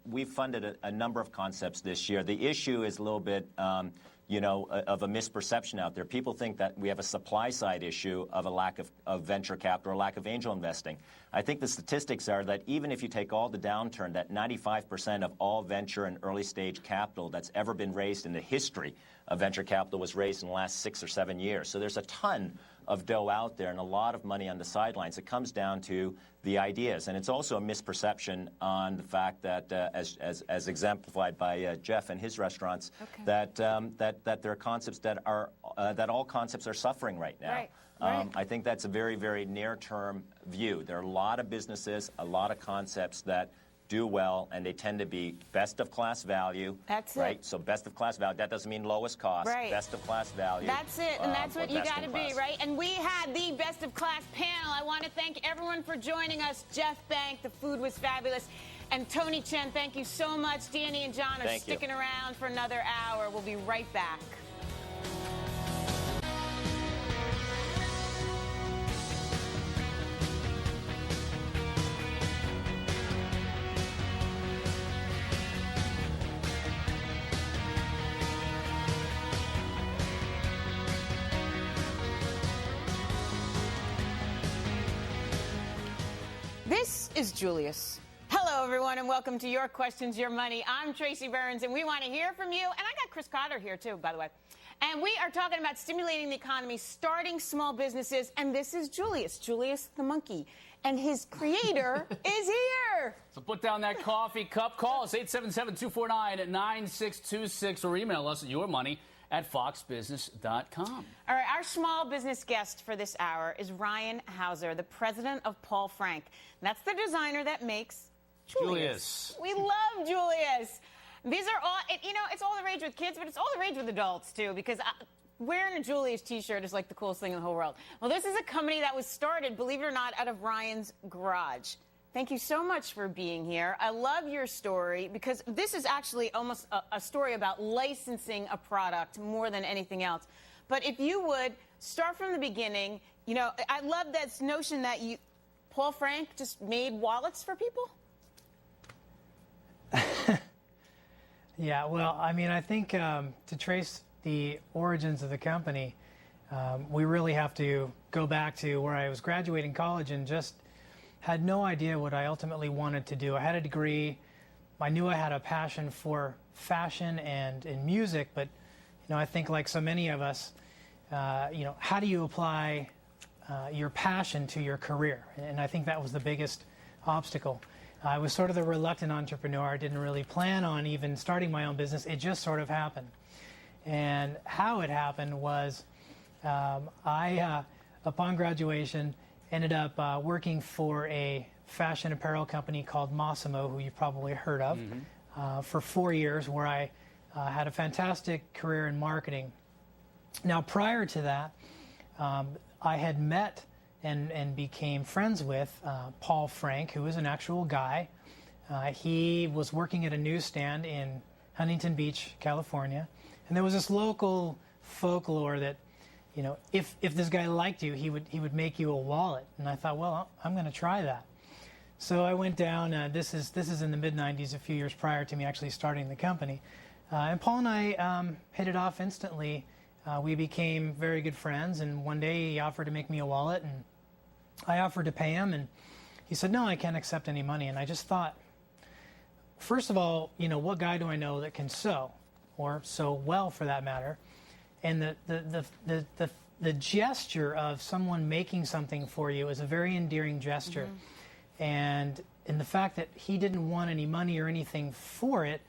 We've funded a number of concepts this year. The issue is a little bit, of a misperception out there. People think that we have a supply side issue of a lack of venture capital or lack of angel investing. I think the statistics are that even if you take all the downturn, that 95% of all venture and early stage capital that's ever been raised in the history of venture capital was raised in the last 6 or 7 years. So there's a ton of dough out there and a lot of money on the sidelines. It comes down to the ideas, and it's also a misperception on the fact that, as exemplified by Jeff and his restaurants, that there are concepts that all concepts are suffering right now. Right. I think that's a very, very near-term view. There are a lot of businesses, a lot of concepts that do well, and they tend to be best of class value. That's right? it. So best of class value. That doesn't mean lowest cost. Right. Best of class value. That's it, and that's what you got to be, right? And we had the best of class panel. I want to thank everyone for joining us. Jeff Bank, the food was fabulous. And Tony Chen, thank you so much. Dani and John are sticking around for another hour. We'll be right back. This is Julius. Hello, everyone, and welcome to Your Questions, Your Money. I'm Tracy Burns, and we want to hear from you. And I got Chris Cotter here, too, by the way. And we are talking about stimulating the economy, starting small businesses. And this is Julius the monkey. And his creator is here. So put down that coffee cup. Call us 877-249-9626 or email us at yourmoney@foxbusiness.com. All right, our small business guest for this hour is Ryan Hauser, the president of Paul Frank. That's the designer that makes Julius. We love Julius. These are all, it's all the rage with kids, but it's all the rage with adults, too, because wearing a Julius T-shirt is like the coolest thing in the whole world. Well, this is a company that was started, believe it or not, out of Ryan's garage. Thank you so much for being here. I love your story because this is actually almost a story about licensing a product more than anything else. But if you would start from the beginning, I love this notion that Paul Frank just made wallets for people. Yeah, well, I mean, I think to trace the origins of the company, we really have to go back to where I was graduating college and just had no idea what I ultimately wanted to do. I had a degree. I knew I had a passion for fashion and music, but I think like so many of us, how do you apply your passion to your career? And I think that was the biggest obstacle. I was sort of the reluctant entrepreneur. I didn't really plan on even starting my own business. It just sort of happened. And how it happened was I, upon graduation, ended up working for a fashion apparel company called Massimo, who you've probably heard of, for 4 years, where I had a fantastic career in marketing. Now, prior to that, I had met and became friends with Paul Frank, who is an actual guy. He was working at a newsstand in Huntington Beach, California. And there was this local folklore that, if this guy liked you, he would make you a wallet. And I thought, well, I'm going to try that. So I went down. This is in the mid-'90s, a few years prior to me actually starting the company. And Paul and I hit it off instantly. We became very good friends, and one day he offered to make me a wallet, and I offered to pay him, and he said, no, I can't accept any money. And I just thought, first of all, what guy do I know that can sew, or sew well for that matter? And the gesture of someone making something for you is a very endearing gesture. And the fact that he didn't want any money or anything for it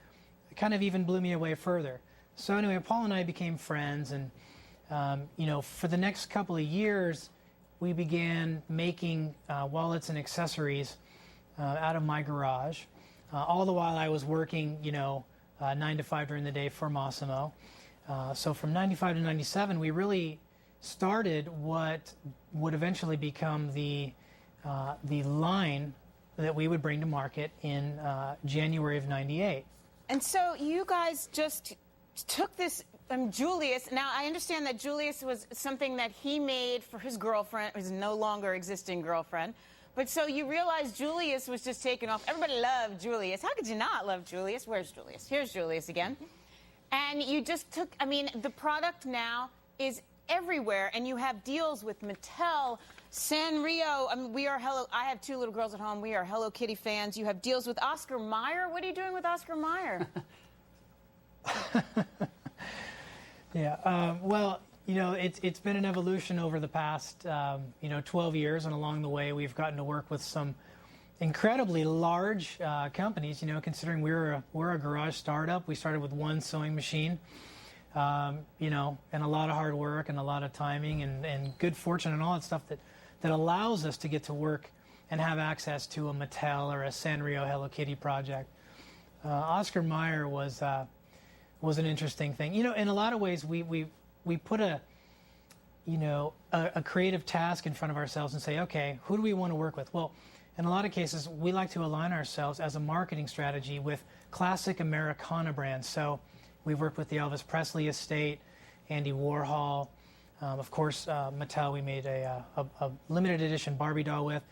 kind of even blew me away further. So anyway, Paul and I became friends, and for the next couple of years, we began making wallets and accessories out of my garage. All the while I was working, 9 to 5 during the day for Massimo. So from 95 to 97, we really started what would eventually become the line that we would bring to market in January of 98. And so you guys just took this Julius. Now, I understand that Julius was something that he made for his girlfriend, his no longer existing girlfriend. But so you realized Julius was just taken off. Everybody loved Julius. How could you not love Julius? Where's Julius? Here's Julius again. And you just took, the product now is everywhere. And you have deals with Mattel, Sanrio. I have 2 little girls at home. We are Hello Kitty fans. You have deals with Oscar Mayer. What are you doing with Oscar Mayer? Yeah, well, it's been an evolution over the past, 12 years, and along the way we've gotten to work with some incredibly large companies, considering we're a garage startup. We started with 1 sewing machine, and a lot of hard work and a lot of timing and good fortune and all that stuff that allows us to get to work and have access to a Mattel or a Sanrio Hello Kitty project. Oscar Mayer was an interesting thing. In a lot of ways, we put a creative task in front of ourselves and say, okay, who do we want to work with? Well, in a lot of cases, we like to align ourselves as a marketing strategy with classic Americana brands. So we've worked with the Elvis Presley estate, Andy Warhol, of course, Mattel. We made a limited edition Barbie doll with.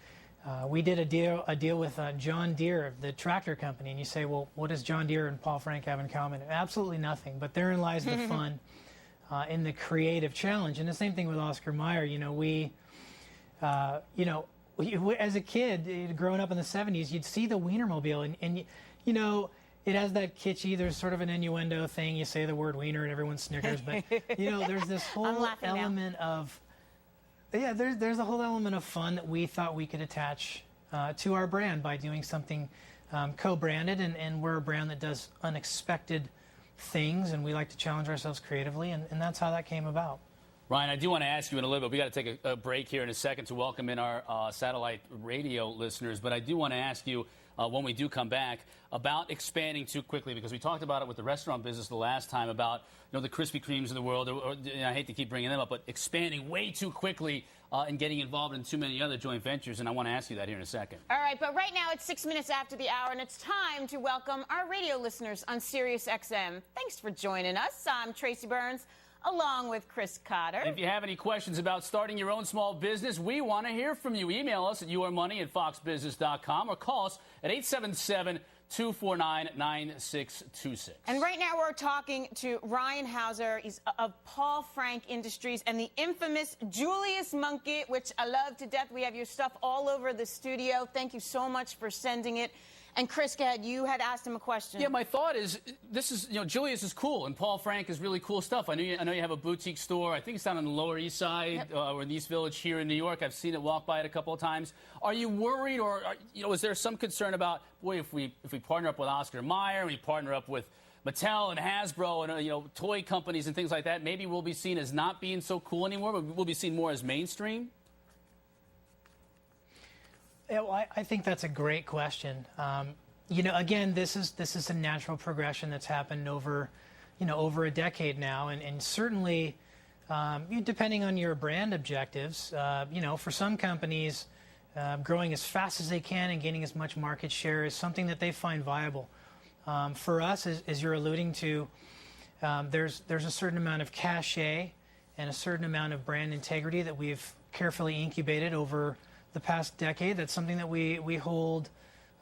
We did a deal with John Deere, the tractor company, and you say, well, what does John Deere and Paul Frank have in common? Absolutely nothing, but therein lies the fun in the creative challenge. And the same thing with Oscar Mayer. As a kid, growing up in the 70s, you'd see the Wienermobile, and it has that kitschy, there's sort of an innuendo thing. You say the word wiener and everyone snickers, but there's this whole element of, there's a whole element of fun that we thought we could attach to our brand by doing something co-branded, and we're a brand that does unexpected things, and we like to challenge ourselves creatively, and that's how that came about. Ryan, I do want to ask you in a little bit. We got to take a break here in a second to welcome in our satellite radio listeners. But I do want to ask you when we do come back about expanding too quickly, because we talked about it with the restaurant business the last time about the Krispy Kremes of the world. I hate to keep bringing them up, but expanding way too quickly and getting involved in too many other joint ventures. And I want to ask you that here in a second. All right, but right now it's 6 minutes after the hour, and it's time to welcome our radio listeners on Sirius XM. Thanks for joining us. I'm Tracy Burns, along with Chris Cotter. If you have any questions about starting your own small business, we want to hear from you. Email us at yourmoney@foxbusiness.com or call us at 877-249-9626. And right now we're talking to Ryan Hauser. He's of Paul Frank Industries and the infamous Julius Monkey, which I love to death. We have your stuff all over the studio. Thank you so much for sending it. And Chris, go ahead. You had asked him a question. Yeah, my thought is, this is, Julius is cool, and Paul Frank is really cool stuff. I know you have a boutique store. I think it's down on the Lower East Side or in the East Village here in New York. I've seen it, walk by it a couple of times. Are you worried, or is there some concern about, boy, if we partner up with Oscar Mayer, we partner up with Mattel and Hasbro and toy companies and things like that, maybe we'll be seen as not being so cool anymore, but we'll be seen more as mainstream? Yeah, well, I think that's a great question. Again, this is a natural progression that's happened over a decade now, and certainly, depending on your brand objectives, for some companies, growing as fast as they can and gaining as much market share is something that they find viable. For us, as you're alluding to, there's a certain amount of cachet and a certain amount of brand integrity that we've carefully incubated over the past decade. That's something that we hold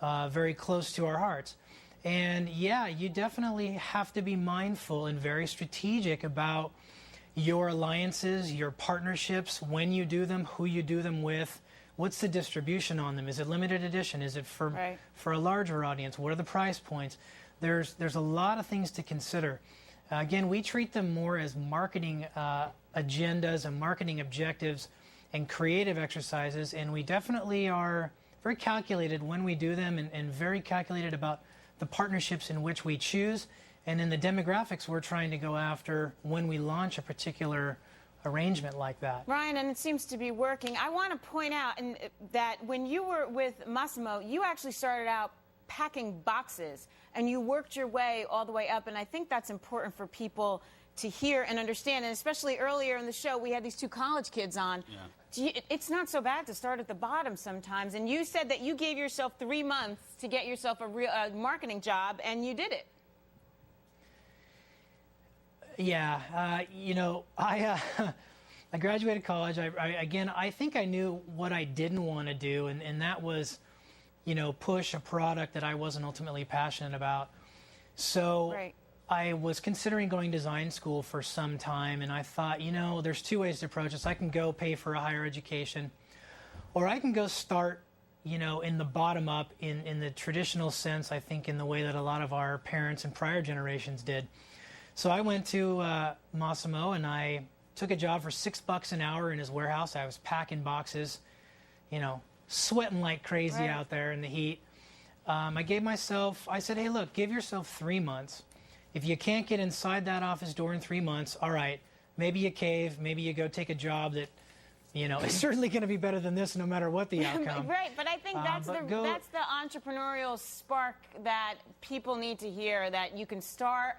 very close to our hearts. And yeah, you definitely have to be mindful and very strategic about your alliances, your partnerships, when you do them, who you do them with, what's the distribution on them? Is it limited edition? Is it for a larger audience? What are the price points? There's a lot of things to consider. Again, we treat them more as marketing agendas and marketing objectives and creative exercises, and we definitely are very calculated when we do them, and very calculated about the partnerships in which we choose and in the demographics we're trying to go after when we launch a particular arrangement like that. Ryan, and it seems to be working. I want to point out that when you were with Massimo, you actually started out packing boxes, and you worked your way all the way up, and I think that's important for people to hear and understand, and especially earlier in the show, we had these two college kids on. Yeah. It's not so bad to start at the bottom sometimes, and you said that you gave yourself 3 months to get yourself a real marketing job, and you did it. Yeah, I graduated college. I think I knew what I didn't want to do, and that was, push a product that I wasn't ultimately passionate about. So I was considering going to design school for some time, and I thought, there's two ways to approach this. I can go pay for a higher education, or I can go start, in the bottom up, in the traditional sense, I think, in the way that a lot of our parents and prior generations did. So I went to Massimo, and I took a job for $6 an hour in his warehouse. I was packing boxes, sweating like crazy out there in the heat. I said, hey, look, give yourself 3 months. If you can't get inside that office door in 3 months, all right, maybe you cave, maybe you go take a job that, is certainly going to be better than this no matter what the outcome. Right, but I think that's the entrepreneurial spark that people need to hear, that you can start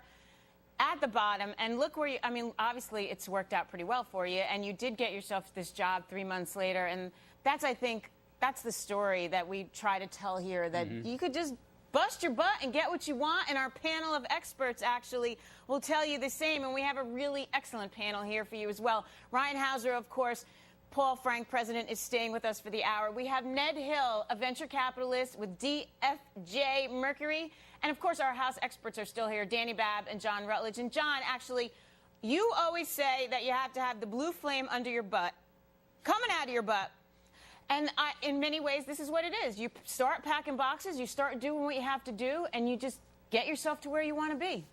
at the bottom and look where obviously it's worked out pretty well for you, and you did get yourself this job 3 months later, and I think that's the story that we try to tell here, that you could just bust your butt and get what you want, and our panel of experts actually will tell you the same, and we have a really excellent panel here for you as well. Ryan Hauser, of course, Paul Frank, president, is staying with us for the hour. We have Ned Hill, a venture capitalist with DFJ Mercury, and of course our house experts are still here, Dani Babb and John Rutledge. And John, actually, you always say that you have to have the blue flame under your butt, coming out of your butt. And in many ways, this is what it is. You start packing boxes, you start doing what you have to do, and you just get yourself to where you want to be.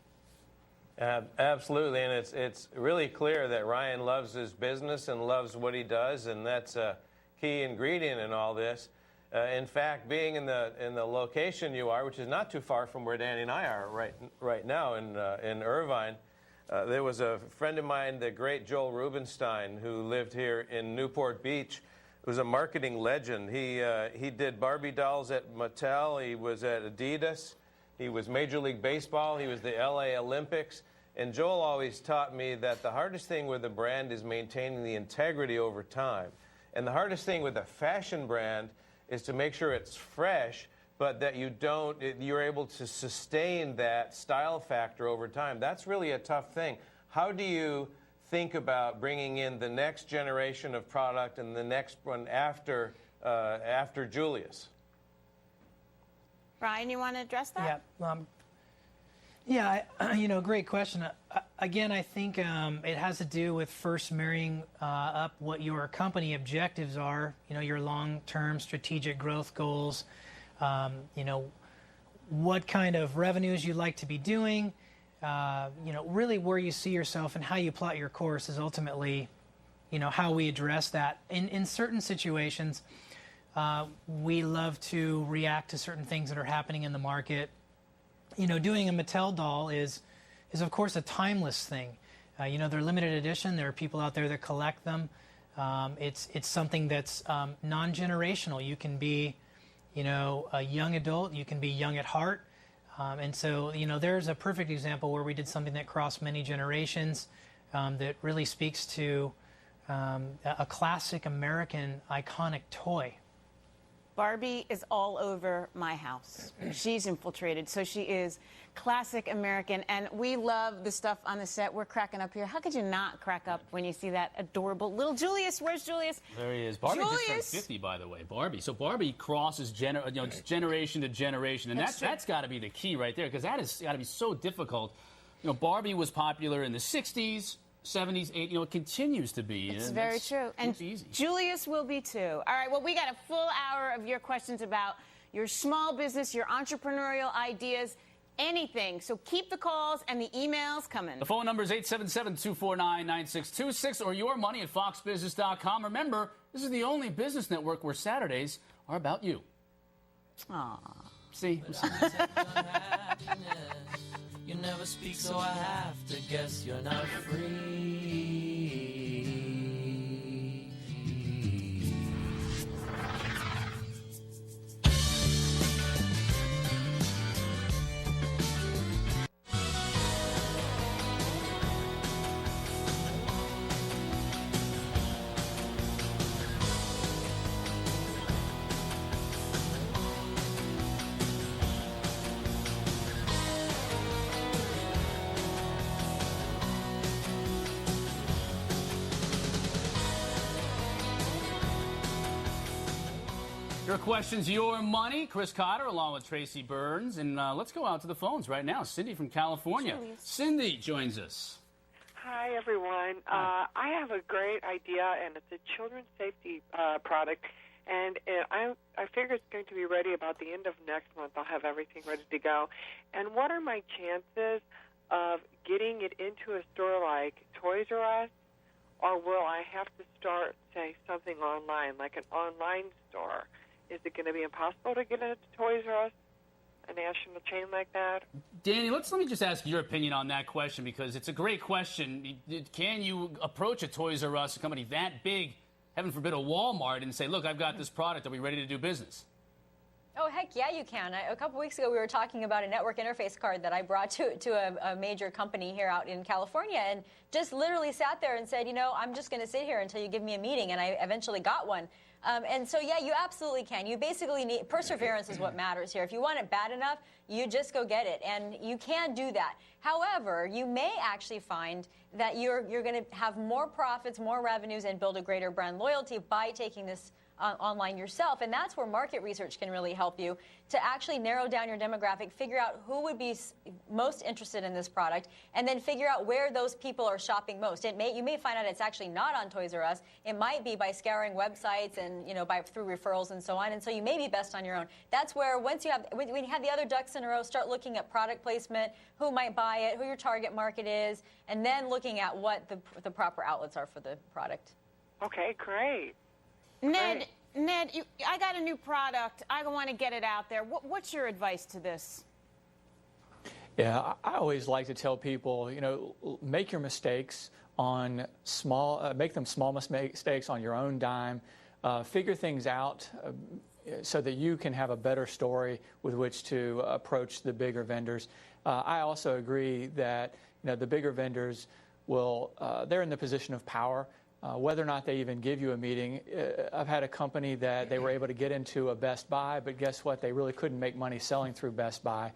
Absolutely, and it's really clear that Ryan loves his business and loves what he does, and that's a key ingredient in all this. In fact, being in the location you are, which is not too far from where Dani and I are right now in Irvine, there was a friend of mine, the great Joel Rubinstein, who lived here in Newport Beach. He was a marketing legend. He did Barbie dolls at Mattel. He was at Adidas. He was Major League Baseball. He was the LA Olympics. And Joel always taught me that the hardest thing with a brand is maintaining the integrity over time. And the hardest thing with a fashion brand is to make sure it's fresh, but that you're able to sustain that style factor over time. That's really a tough thing. How do you think about bringing in the next generation of product and the next one after Julius? Ryan, you want to address that? Yeah, great question. Again, I think it has to do with first marrying up what your company objectives are, your long-term strategic growth goals, what kind of revenues you'd like to be doing, really where you see yourself and how you plot your course is ultimately, how we address that. In certain situations, we love to react to certain things that are happening in the market. Doing a Mattel doll is of course a timeless thing. They're limited edition. There are people out there that collect them. It's something that's non-generational. You can be, a young adult. You can be young at heart. And so, there's a perfect example where we did something that crossed many generations that really speaks to a classic American iconic toy. Barbie is all over my house. She's infiltrated, so she is classic American, and we love the stuff on the set. We're cracking up here. How could you not crack up when you see that adorable little Julius? Where's Julius? There he is. Barbie just turned 50, by the way. Barbie. So Barbie crosses generation to generation, and that's got to be the key right there, because that has got to be so difficult. Barbie was popular in the 60s. 70s, 80s, it continues to be. It's very true. And Julius will be too. All right, well, we got a full hour of your questions about your small business, your entrepreneurial ideas, anything. So keep the calls and the emails coming. The phone number is 877-249-9626 or yourmoney@foxbusiness.com. Remember, this is the only business network where Saturdays are about you. Aww. See? You never speak, so I have to guess you're not free. Your questions, your money. Chris Cotter along with Tracy Burns. And let's go out to the phones right now. Cindy from California. Cindy joins us. Hi, everyone. I have a great idea, and it's a children's safety product. And I figure it's going to be ready about the end of next month. I'll have everything ready to go. And what are my chances of getting it into a store like Toys R Us? Or will I have to start, say, something online, like an online store? Is it going to be impossible to get into Toys R Us, a national chain like that? Dani, let me just ask your opinion on that question, because it's a great question. Can you approach a Toys R Us, a company that big, heaven forbid a Walmart, and say, look, I've got this product. Are we ready to do business? Oh, heck yeah, you can. A couple weeks ago, we were talking about a network interface card that I brought to a major company here out in California, and just literally sat there and said, I'm just going to sit here until you give me a meeting, and I eventually got one. And so, yeah, you absolutely can. You basically need perseverance is what matters here. If you want it bad enough, you just go get it, and you can do that. However, you may actually find that you're going to have more profits, more revenues, and build a greater brand loyalty by taking this online yourself, and that's where market research can really help you to actually narrow down your demographic, figure out who would be most interested in this product, and then figure out where those people are shopping most. You may find out it's actually not on Toys R Us. It might be by scouring websites and through referrals and so on. And so you may be best on your own. That's where when you have the other ducks in a row, start looking at product placement, who might buy it, who your target market is, and then looking at what the proper outlets are for the product. Okay, great. Ned, I got a new product. I want to get it out there. What's your advice to this? Yeah, I always like to tell people, make your mistakes on make them small mistakes on your own dime. Figure things out so that you can have a better story with which to approach the bigger vendors. I also agree that the bigger vendors they're in the position of power. Whether or not they even give you a meeting. I've had a company that they were able to get into a Best Buy, but guess what? They really couldn't make money selling through Best Buy.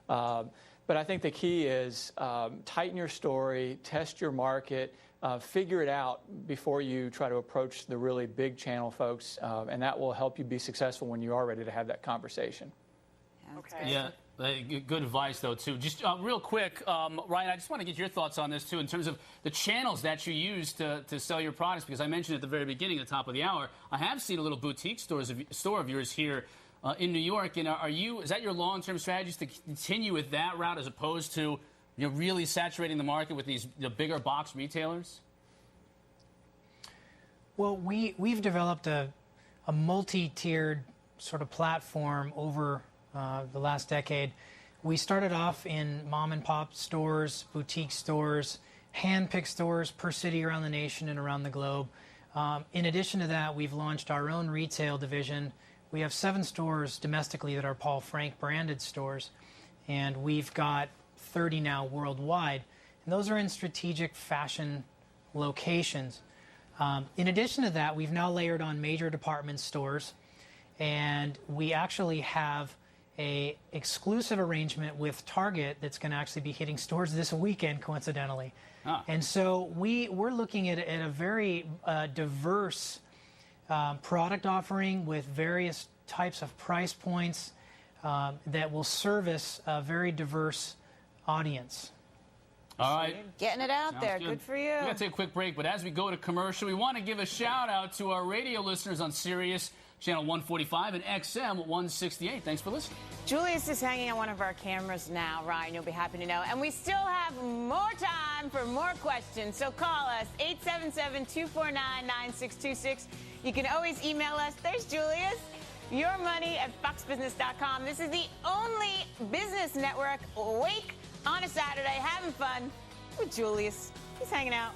But I think the key is tighten your story, test your market, figure it out before you try to approach the really big channel folks, and that will help you be successful when you are ready to have that conversation. Okay. Yeah. Good advice, though, too. Just real quick, Ryan, I just want to get your thoughts on this, too, in terms of the channels that you use to sell your products, because I mentioned at the very beginning, at the top of the hour, I have seen a little boutique store of yours here in New York. And is that your long-term strategy to continue with that route as opposed to really saturating the market with these bigger box retailers? Well, we've developed a multi-tiered sort of platform over the last decade. We started off in mom-and-pop stores, boutique stores, hand-picked stores per city around the nation and around the globe. In addition to that, we've launched our own retail division. We have 7 stores domestically that are Paul Frank branded stores, and we've got 30 now worldwide. And those are in strategic fashion locations. In addition to that, we've now layered on major department stores, and we actually have a exclusive arrangement with Target that's going to actually be hitting stores this weekend, coincidentally. And so we're looking at a very diverse product offering with various types of price points that will service a very diverse audience. All right. Getting it out there. Good for you. We're going to take a quick break, but as we go to commercial, we want to give a shout-out to our radio listeners on Sirius Channel 145 and XM 168. Thanks for listening. Julius is hanging on one of our cameras now, Ryan. You'll be happy to know. And we still have more time for more questions. So call us, 877-249-9626. You can always email us. There's Julius. yourmoney@foxbusiness.com. This is the only business network awake on a Saturday, having fun with Julius. He's hanging out.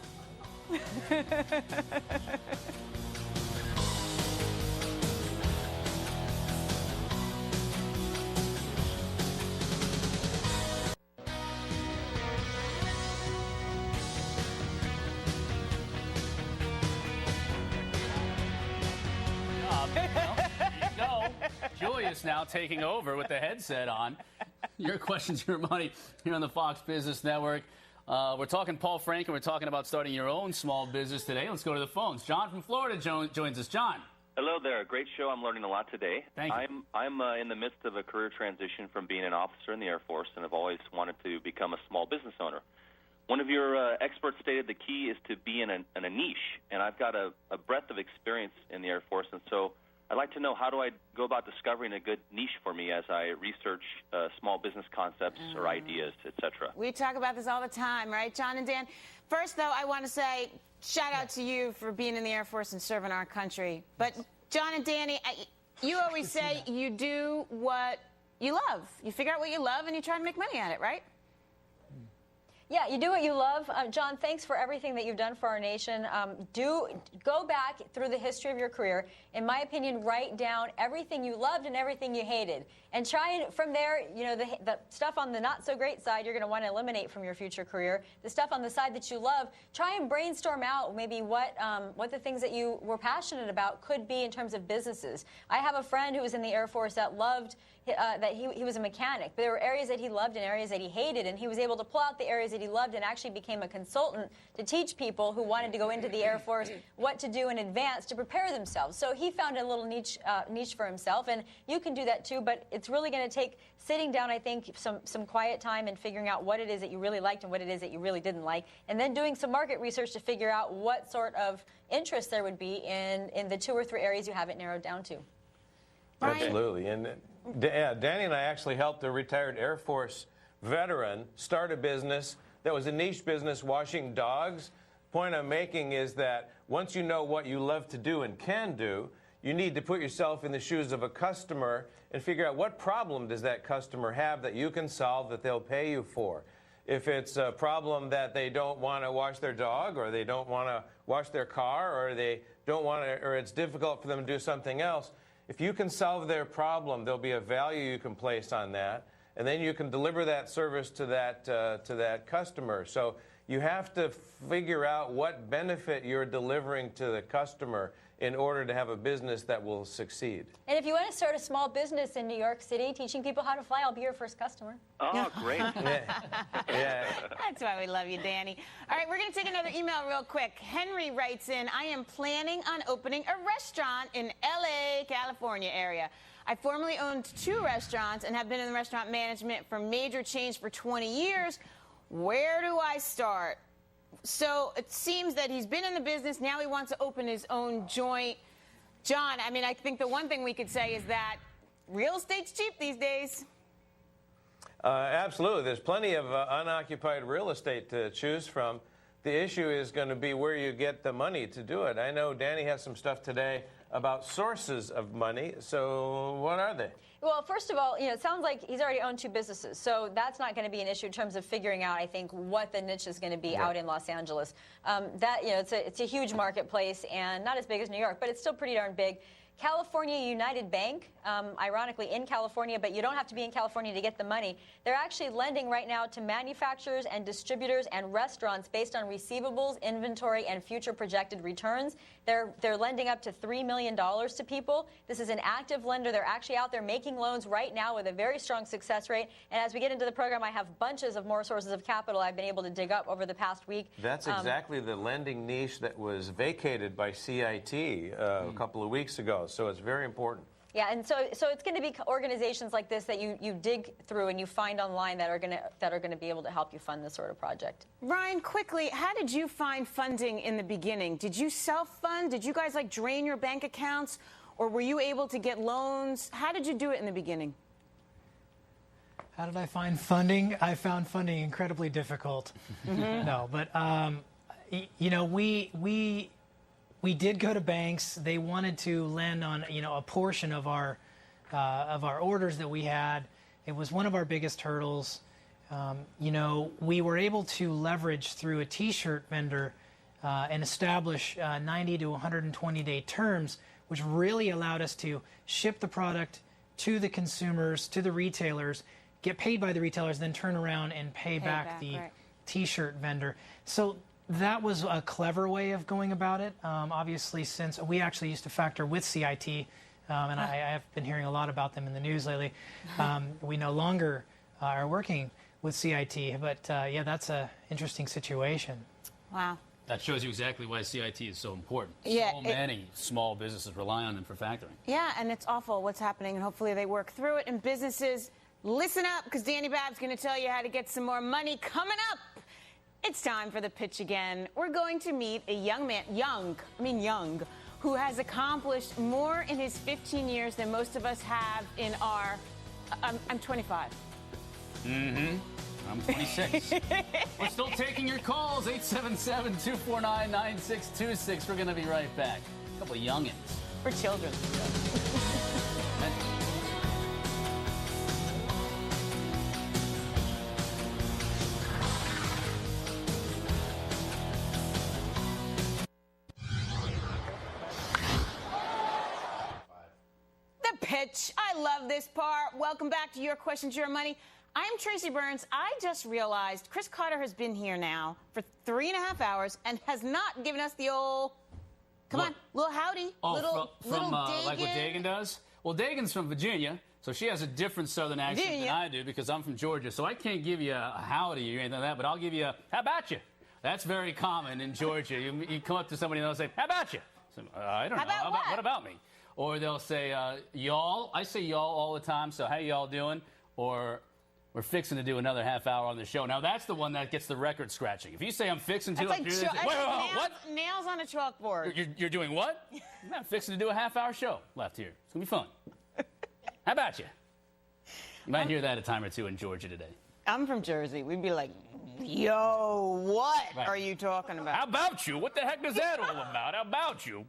Julius now taking over with the headset on. Your questions, your money, here on the Fox Business Network. We're talking Paul Frank, and we're talking about starting your own small business today. Let's go to the phones. John from Florida joins us. John. Hello there. Great show. I'm learning a lot today. Thank you. I'm in the midst of a career transition from being an officer in the Air Force, and I've always wanted to become a small business owner. One of your experts stated the key is to be in a niche, and I've got a breadth of experience in the Air Force, and so I'd like to know, how do I go about discovering a good niche for me as I research small business concepts or ideas, etc.? We talk about this all the time, right, John and Dan? First, though, I want to say shout out to you for being in the Air Force and serving our country. But, John and Danny, you always say you do what you love. You figure out what you love and you try to make money at it, right? Yeah, you do what you love. John, thanks for everything that you've done for our nation. Go back through the history of your career. In my opinion, write down everything you loved and everything you hated. And try and, from there, the stuff on the not-so-great side you're going to want to eliminate from your future career. The stuff on the side that you love, try and brainstorm out maybe what the things that you were passionate about could be in terms of businesses. I have a friend who was in the Air Force that loved that he was a mechanic, but there were areas that he loved and areas that he hated, and he was able to pull out the areas that that he loved and actually became a consultant to teach people who wanted to go into the Air Force what to do in advance to prepare themselves. So he found a little niche for himself, and you can do that too, but it's really going to take sitting down, I think, some quiet time and figuring out what it is that you really liked and what it is that you really didn't like, and then doing some market research to figure out what sort of interest there would be in the 2 or 3 areas you haven't narrowed down to. Absolutely. And Dani and I actually helped a retired Air Force veteran start a business that was a niche business washing dogs. Point I'm making is that once you know what you love to do and can do, you need to put yourself in the shoes of a customer and figure out what problem does that customer have that you can solve that they'll pay you for. If it's a problem that they don't want to wash their dog, or they don't want to wash their car, or they don't want to, or it's difficult for them to do something else, if you can solve their problem, there'll be a value you can place on that, and then you can deliver that service to that customer. So you have to figure out what benefit you're delivering to the customer in order to have a business that will succeed. And if you want to start a small business in New York City teaching people how to fly, I'll be your first customer. Oh, great. Yeah. That's why we love you, Dani. All right, we're going to take another email real quick. Henry writes in, I am planning on opening a restaurant in L.A., California area. I formerly owned 2 restaurants and have been in the restaurant management for major chains for 20 years. Where do I start? So it seems that he's been in the business. Now he wants to open his own joint. John, I mean, I think the one thing we could say is that real estate's cheap these days. Absolutely. There's plenty of unoccupied real estate to choose from. The issue is going to be where you get the money to do it. I know Dani has some stuff today about sources of money. So what are they? Well, first of all, it sounds like he's already owned 2 businesses, so that's not going to be an issue in terms of figuring out, I think, what the niche is going to be out in Los Angeles. It's a huge marketplace and not as big as New York, but it's still pretty darn big. California United Bank, ironically in California, but you don't have to be in California to get the money. They're actually lending right now to manufacturers and distributors and restaurants based on receivables, inventory, and future projected returns. They're lending up to $3 million to people. This is an active lender. They're actually out there making loans right now with a very strong success rate. And as we get into the program, I have bunches of more sources of capital I've been able to dig up over the past week. That's exactly the lending niche that was vacated by CIT a couple of weeks ago. So it's very important. Yeah, and so it's going to be organizations like this that you dig through and you find online that are going to be able to help you fund this sort of project. Ryan, quickly, how did you find funding in the beginning? Did you self-fund? Did you guys drain your bank accounts, or were you able to get loans? How did you do it in the beginning? How did I find funding? I found funding incredibly difficult. No, but we did go to banks. They wanted to lend on a portion of our orders that we had. It was one of our biggest hurdles. We were able to leverage through a T-shirt vendor and establish 90 to 120 day terms, which really allowed us to ship the product to the consumers, to the retailers, get paid by the retailers, then turn around and pay back the T-shirt vendor. So that was a clever way of going about it. Obviously, since we actually used to factor with CIT, and I have been hearing a lot about them in the news lately, we no longer are working with CIT. But yeah, that's an interesting situation. Wow. That shows you exactly why CIT is so important. Yeah, so many small businesses rely on them for factoring. Yeah, and it's awful what's happening, and hopefully they work through it. And businesses, listen up, because Dani Babb's going to tell you how to get some more money coming up. It's time for the pitch again. We're going to meet a young man, young, who has accomplished more in his 15 years than most of us have in our, I'm 25. Mm-hmm. I'm 26. We're still taking your calls, 877-249-9626. We're going to be right back. A couple of youngins. For children. The pitch. I love this part. Welcome back to Your Questions, Your Money. I'm Tracy Burns. I just realized Chris Carter has been here now for 3.5 hours and has not given us the old, come on, little howdy, Oh, little from Dagan. like what Dagan does? Well, Dagan's from Virginia, so she has a different Southern accent than I do because I'm from Georgia. So I can't give you a howdy or anything like that, but I'll give you a how about you? That's very common in Georgia. You come up to somebody and they'll say, how about you? So, I don't know. What about me? Or they'll say, y'all. I say y'all all the time, so how y'all doing? Or we're fixing to do another half hour on the show. Now, that's the one that gets the record scratching. If you say I'm fixing to... That's like what? Nails on a chalkboard. You're doing what? I'm fixing to do a half-hour show left here. It's going to be fun. How about you? You might hear that a time or two in Georgia today. I'm from Jersey. We'd be like, yo, what are you talking about? How about you? What the heck is that all about? How about you?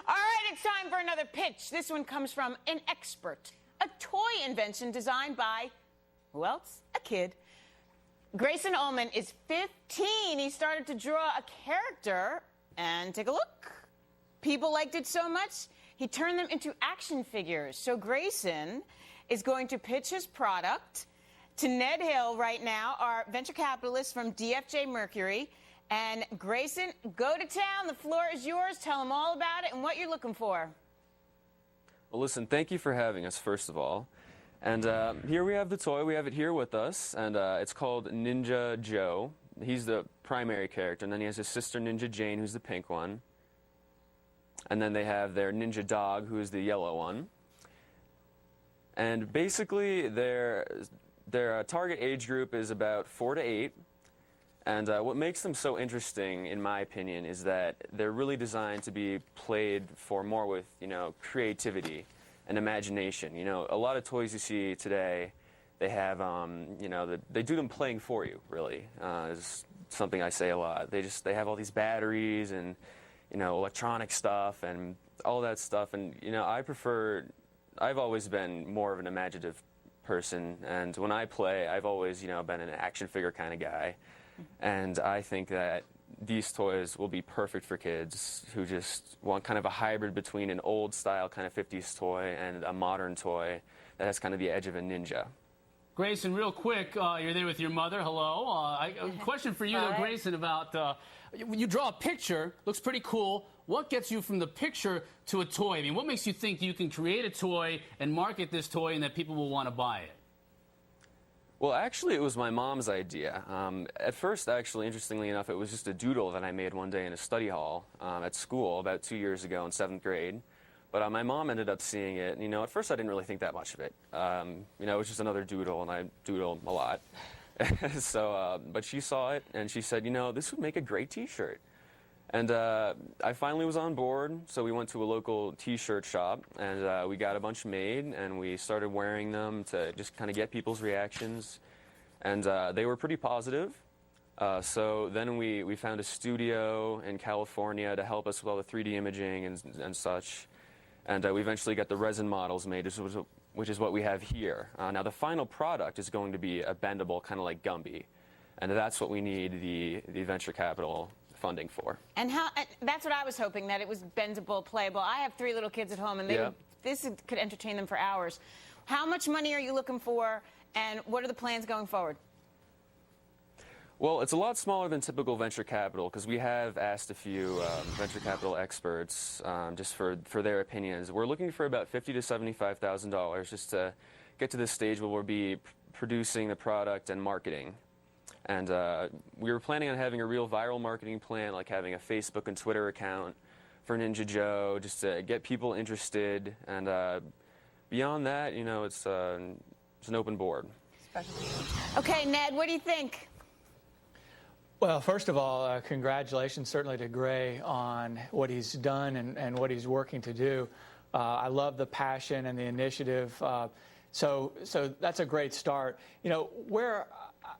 All right, it's time for another pitch. This one comes from an expert. A toy invention designed by, who else? A kid. Grayson Ullman is 15. He started to draw a character, and take a look. People liked it so much, he turned them into action figures. So Grayson is going to pitch his product to Ned Hill right now, our venture capitalist from DFJ Mercury. And Grayson, go to town. The floor is yours. Tell him all about it and what you're looking for. Well, listen, thank you for having us, first of all. And here we have the toy. We have it here with us, and it's called Ninja Joe. He's the primary character, and then he has his sister Ninja Jane, who's the pink one. And then they have their Ninja Dog, who is the yellow one. And basically, their target age group is about 4 to 8. And what makes them so interesting, in my opinion, is that they're really designed to be played for more with, creativity and imagination. A lot of toys you see today, they have, they do them playing for you, really. Is something I say a lot. They have all these batteries and, electronic stuff and all that stuff. And, I've always been more of an imaginative person. And when I play, I've always, been an action figure kind of guy. And I think that these toys will be perfect for kids who just want kind of a hybrid between an old-style kind of 50s toy and a modern toy that has kind of the edge of a ninja. Grayson, real quick, you're there with your mother. Hello. A question for you, though, Grayson, about when you draw a picture, looks pretty cool. What gets you from the picture to a toy? I mean, what makes you think you can create a toy and market this toy and that people will want to buy it? Well, actually, it was my mom's idea. At first, actually, interestingly enough, it was just a doodle that I made one day in a study hall at school about 2 years ago in 7th grade. But my mom ended up seeing it, and, at first I didn't really think that much of it. It was just another doodle, and I doodle a lot. But she saw it, and she said, this would make a great T-shirt. And I finally was on board, so we went to a local T-shirt shop, and we got a bunch made, and we started wearing them to just kind of get people's reactions. And they were pretty positive. So then we found a studio in California to help us with all the 3D imaging and such. And we eventually got the resin models made, which is what we have here. Now, the final product is going to be a bendable, kind of like Gumby. And that's what we need the venture capital funding for. And that's what I was hoping, that it was bendable, playable. I have 3 little kids at home, and this could entertain them for hours. How much money are you looking for, and what are the plans going forward? Well, it's a lot smaller than typical venture capital because we have asked a few venture capital experts just for their opinions. We're looking for about $50,000 to $75,000 just to get to this stage where we'll be producing the product and marketing. And we were planning on having a real viral marketing plan, like having a Facebook and Twitter account for Ninja Joe, just to get people interested. And beyond that, it's an open board. Okay, Ned, what do you think? Well, first of all, congratulations certainly to Gray on what he's done and what he's working to do. I love the passion and the initiative. So that's a great start. Where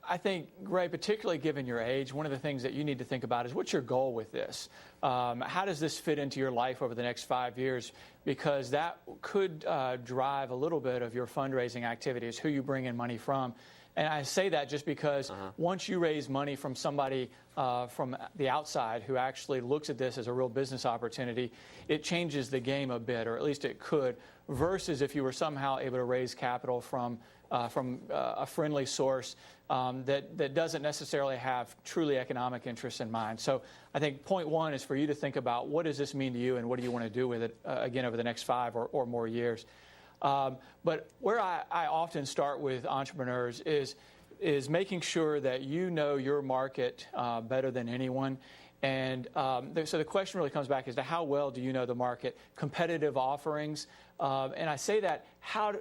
I think, Gray, particularly given your age, one of the things that you need to think about is what's your goal with this? How does this fit into your life over the next 5 years? Because that could drive a little bit of your fundraising activities, who you bring in money from. And I say that just because once you raise money from somebody from the outside who actually looks at this as a real business opportunity, it changes the game a bit, or at least it could, versus if you were somehow able to raise capital from a friendly source that doesn't necessarily have truly economic interests in mind. So I think point one is for you to think about, what does this mean to you and what do you want to do with it, again, over the next 5 or more years. But where I often start with entrepreneurs is making sure that you know your market better than anyone. And so the question really comes back as to how well do you know the market, competitive offerings. And I say that,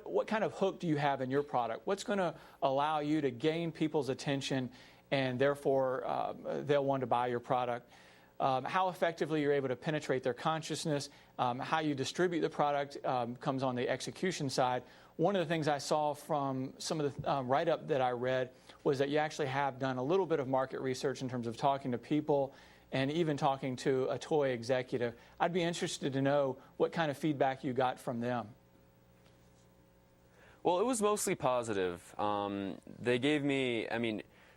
what kind of hook do you have in your product? What's going to allow you to gain people's attention and therefore they'll want to buy your product? How effectively you're able to penetrate their consciousness, how you distribute the product comes on the execution side. One of the things I saw from some of the write-up that I read was that you actually have done a little bit of market research in terms of talking to people and even talking to a toy executive. I'd be interested to know what kind of feedback you got from them. Well, it was mostly positive. They gave me,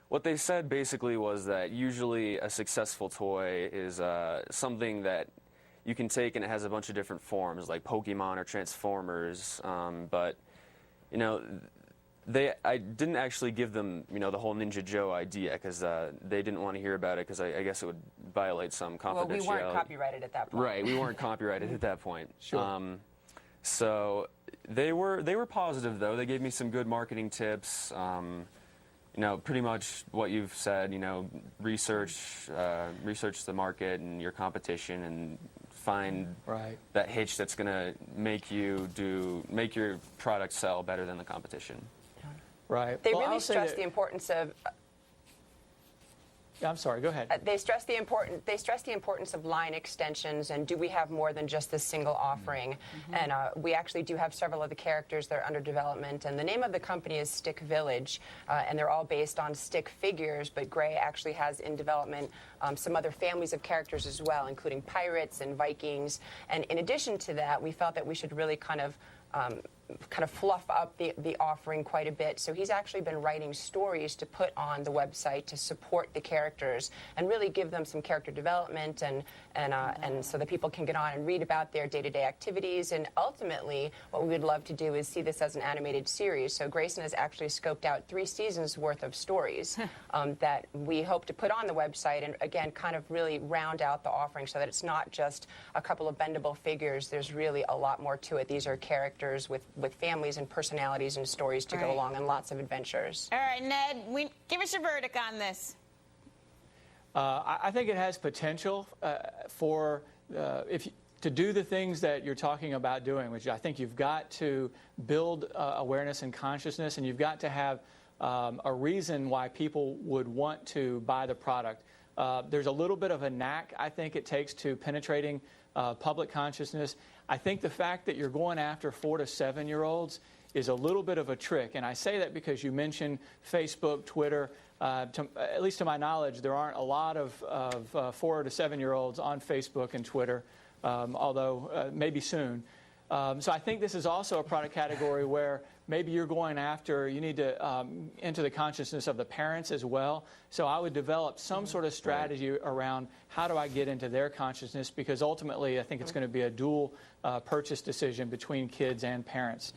what they said basically was that usually a successful toy is something that you can take and it has a bunch of different forms, like Pokemon or Transformers. But, I didn't actually give them, the whole Ninja Joe idea because they didn't want to hear about it because I guess it would violate some confidentiality. Well, we weren't copyrighted at that point. Right, we weren't copyrighted at that point. Sure. So they were positive though. They gave me some good marketing tips. Pretty much what you've said. Research the market and your competition and find that hitch that's going to make your product sell better than the competition. Right. They really stress the importance of. I'm sorry. Go ahead. They stress the importance of line extensions and do we have more than just this single offering? And we actually do have several of the characters that are under development. And the name of the company is Stick Village, and they're all based on stick figures. But Gray actually has in development some other families of characters as well, including pirates and Vikings. And in addition to that, we felt that we should really kind of fluff up the offering quite a bit. So he's actually been writing stories to put on the website to support the characters and really give them some character development and so that people can get on and read about their day-to-day activities. And ultimately, what we would love to do is see this as an animated series. So Grayson has actually scoped out 3 seasons worth of stories that we hope to put on the website and, again, kind of really round out the offering so that it's not just a couple of bendable figures. There's really a lot more to it. These are characters with families and personalities and stories to go along and lots of adventures. All right, Ned, give us your verdict on this. I think it has potential to do the things that you're talking about doing, which I think you've got to build awareness and consciousness, and you've got to have a reason why people would want to buy the product. There's a little bit of a knack, I think, it takes to penetrating public consciousness. I think the fact that you're going after 4 to 7-year-olds is a little bit of a trick. And I say that because you mentioned Facebook, Twitter. At least to my knowledge, there aren't a lot of 4 to 7-year-olds on Facebook and Twitter, although maybe soon. So I think this is also a product category where maybe you're going after, you need to enter the consciousness of the parents as well. So I would develop some sort of strategy around how do I get into their consciousness, because ultimately I think it's going to be a dual purchase decision between kids and parents.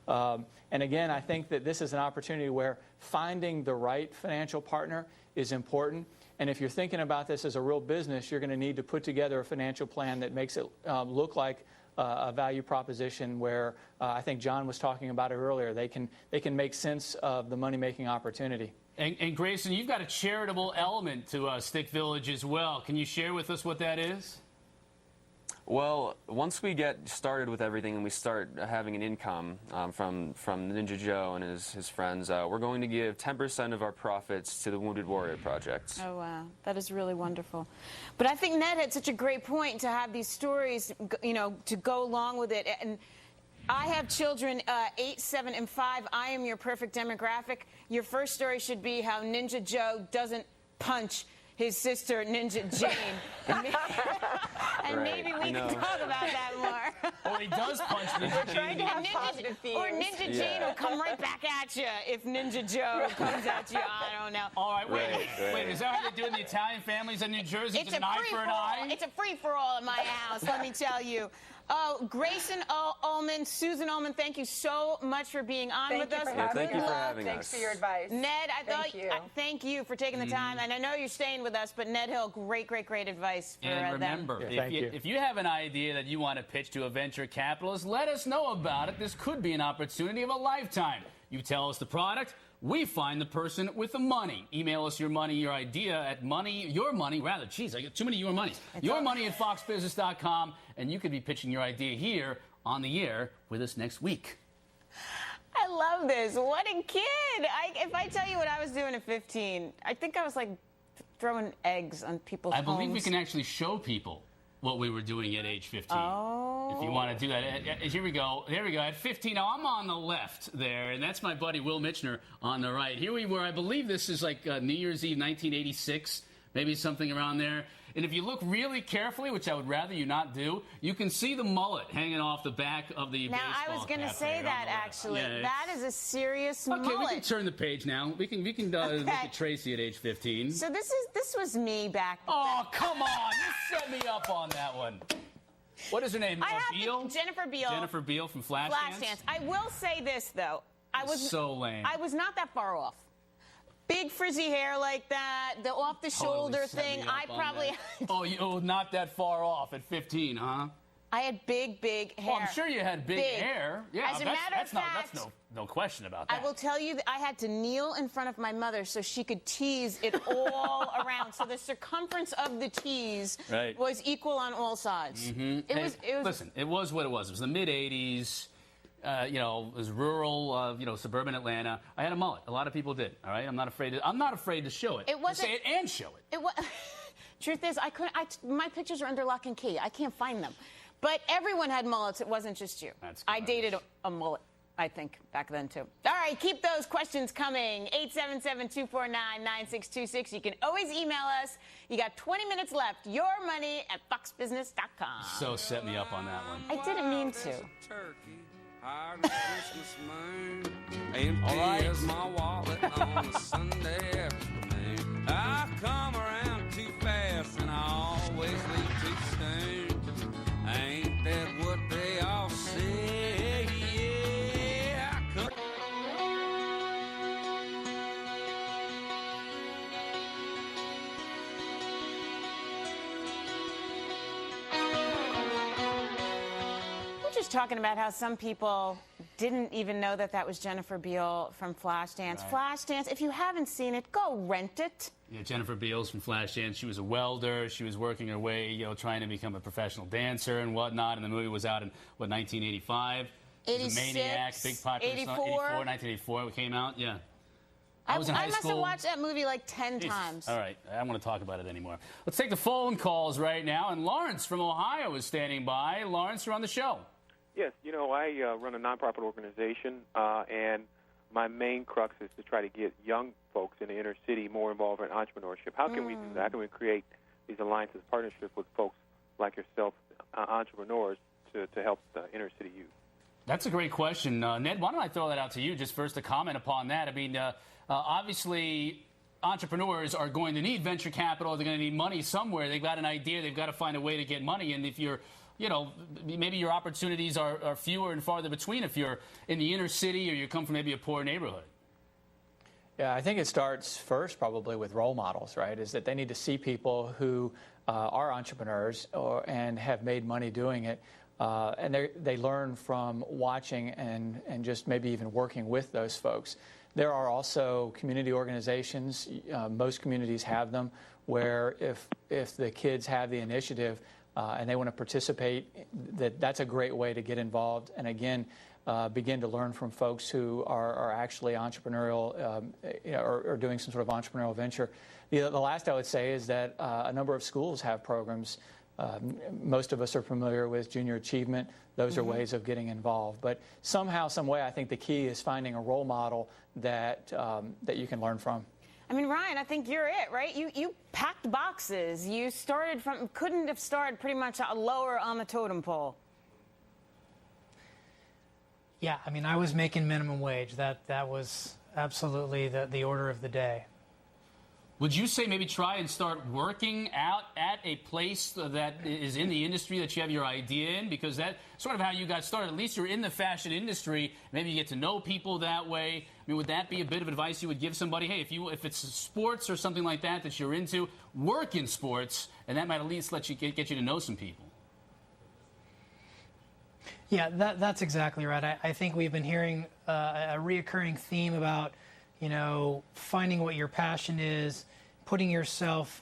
And again, I think that this is an opportunity where finding the right financial partner is important. And if you're thinking about this as a real business, you're going to need to put together a financial plan that makes it look like a value proposition where I think John was talking about it earlier. They can make sense of the money-making opportunity. And Grayson, you've got a charitable element to Stick Village as well. Can you share with us what that is? Well, once we get started with everything and we start having an income from Ninja Joe and his friends, we're going to give 10% of our profits to the Wounded Warrior Project. Oh, wow. That is really wonderful. But I think Ned had such a great point to have these stories, to go along with it. And I have children 8, 7, and 5. I am your perfect demographic. Your first story should be how Ninja Joe doesn't punch his sister Ninja Jane. And maybe we can talk about that more. Or he does punch Ninja Jane. Or Ninja Jane will come right back at you if Ninja Joe comes at you. I don't know. All right, wait. Is that how they do in the Italian families in New Jersey? It's an eye for an eye? It's a free-for-all in my house, let me tell you. Oh, Grayson Ullman, Susan Ullman, thank you so much for being on with us. Thank you for having us. Thanks for your advice. Ned, thank you for taking the time, and I know you're staying with us, but Ned Hill, great advice for And remember, if you have an idea that you want to pitch to a venture capitalist, let us know about it. This could be an opportunity of a lifetime. You tell us the product, we find the person with the money. Email us your idea at your money, geez, I got too many your monies. Your money at foxbusiness.com, and you could be pitching your idea here on the air with us next week. I love this. What a kid. If I tell you what I was doing at 15, I think I was like throwing eggs on people's homes. I believe we can actually show people what we were doing at age 15. Oh. If you want to do that. Here we go. At 15, now I'm on the left there, and that's my buddy Will Mitchner on the right. Here we were. I believe this is like New Year's Eve 1986, maybe something around there. And if you look really carefully, which I would rather you not do, you can see the mullet hanging off the back of the baseball cap. Now, I was going to say that, actually. Yeah, that is a serious mullet. Okay, we can turn the page now. We can look at Tracy at age 15. So this was me back then. Oh, come on. You set me up on that one. What is her name? Beal? Jennifer Beal. Jennifer Beal from Flashdance. Flashdance. I will say this, though. I was so lame. I was not that far off. Big frizzy hair like that, the off-the-shoulder thing. I probably... not that far off at 15, huh? I had big hair. Oh, I'm sure you had big hair. Yeah, As a matter of fact, that's no question about that. I will tell you that I had to kneel in front of my mother so she could tease it all around. So the circumference of the tease was equal on all sides. Mm-hmm. Listen, it was what it was. It was the mid-'80s. It was rural, suburban Atlanta. I had a mullet. A lot of people did. All right, I'm not afraid to show it. Say it and show it. Truth is, my pictures are under lock and key. I can't find them. But everyone had mullets. It wasn't just you. I dated a mullet, I think, back then too. All right, keep those questions coming. 877-249-9626. You can always email us. You got 20 minutes left. Your money at foxbusiness.com. So set me up on that one. I didn't mean to. Empty as my wallet on a Sunday afternoon. I come around too fast and I always leave too soon. Ain't that what they all say? Yeah, I could. Just talking about how some people didn't even know that was Jennifer Beal from Flashdance. Right. Flashdance, if you haven't seen it, go rent it. Yeah, Jennifer Beals from Flashdance. She was a welder. She was working her way, trying to become a professional dancer and whatnot. And the movie was out in, 1985? 86, Maniac, big popular 84. 1984 it came out, yeah. I was in high must school. have watched that movie like 10 times. All right, I don't want to talk about it anymore. Let's take the phone calls right now. And Lawrence from Ohio is standing by. Lawrence, you're on the show. Yes, I run a nonprofit organization, and my main crux is to try to get young folks in the inner city more involved in entrepreneurship. How can we do that? How can we create these alliances, partnerships with folks like yourself, entrepreneurs, to help the inner city youth? That's a great question. Ned, why don't I throw that out to you just first to comment upon that? I mean, obviously, entrepreneurs are going to need venture capital. They're going to need money somewhere. They've got an idea. They've got to find a way to get money. And if you're maybe your opportunities are fewer and farther between if you're in the inner city or you come from maybe a poor neighborhood. Yeah, I think it starts first probably with role models, right? Is that they need to see people who are entrepreneurs and have made money doing it. And they learn from watching and just maybe even working with those folks. There are also community organizations, most communities have them, where if the kids have the initiative, and they want to participate, that's a great way to get involved and, again, begin to learn from folks who are actually entrepreneurial or doing some sort of entrepreneurial venture. The last I would say is that a number of schools have programs. Most of us are familiar with junior achievement. Those are ways of getting involved. But somehow, some way, I think the key is finding a role model that you can learn from. I mean, Ryan, I think you're it, right? You packed boxes. You started from, couldn't have started pretty much lower on the totem pole. Yeah, I mean, I was making minimum wage. That was absolutely the order of the day. Would you say maybe try and start working out at a place that is in the industry that you have your idea in? Because that's sort of how you got started. At least you're in the fashion industry. Maybe you get to know people that way. I mean, would that be a bit of advice you would give somebody? Hey, if it's sports or something like that you're into, work in sports, and that might at least let you get you to know some people. Yeah, that's exactly right. I think we've been hearing a reoccurring theme about, finding what your passion is, putting yourself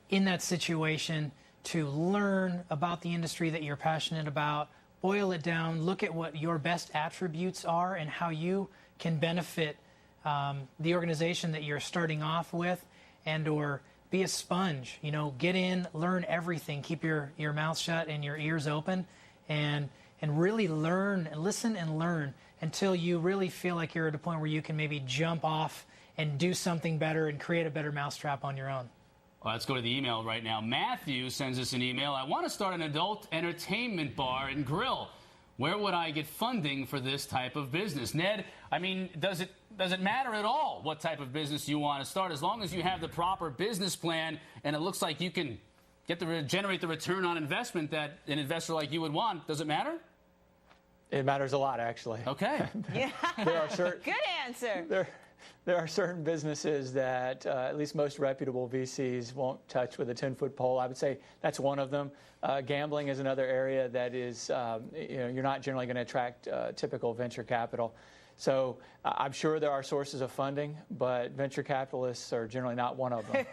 in that situation to learn about the industry that you're passionate about, boil it down, look at what your best attributes are and how you can benefit the organization that you're starting off with, and or be a sponge. Get in, learn everything, keep your mouth shut and your ears open, and really learn, listen and learn until you really feel like you're at a point where you can maybe jump off and do something better and create a better mousetrap on your own. Well, let's go to the email right now. Matthew sends us an email. I want to start an adult entertainment bar and grill. Where would I get funding for this type of business? Ned, I mean, does it matter at all what type of business you want to start, as long as you have the proper business plan and it looks like you can generate the return on investment that an investor like you would want? Does it matter? It matters a lot, actually. Okay. Yeah. Good answer. There are certain businesses that at least most reputable VCs won't touch with a 10-foot pole. I would say that's one of them. Gambling is another area that is, you're not generally going to attract typical venture capital. So I'm sure there are sources of funding, but venture capitalists are generally not one of them.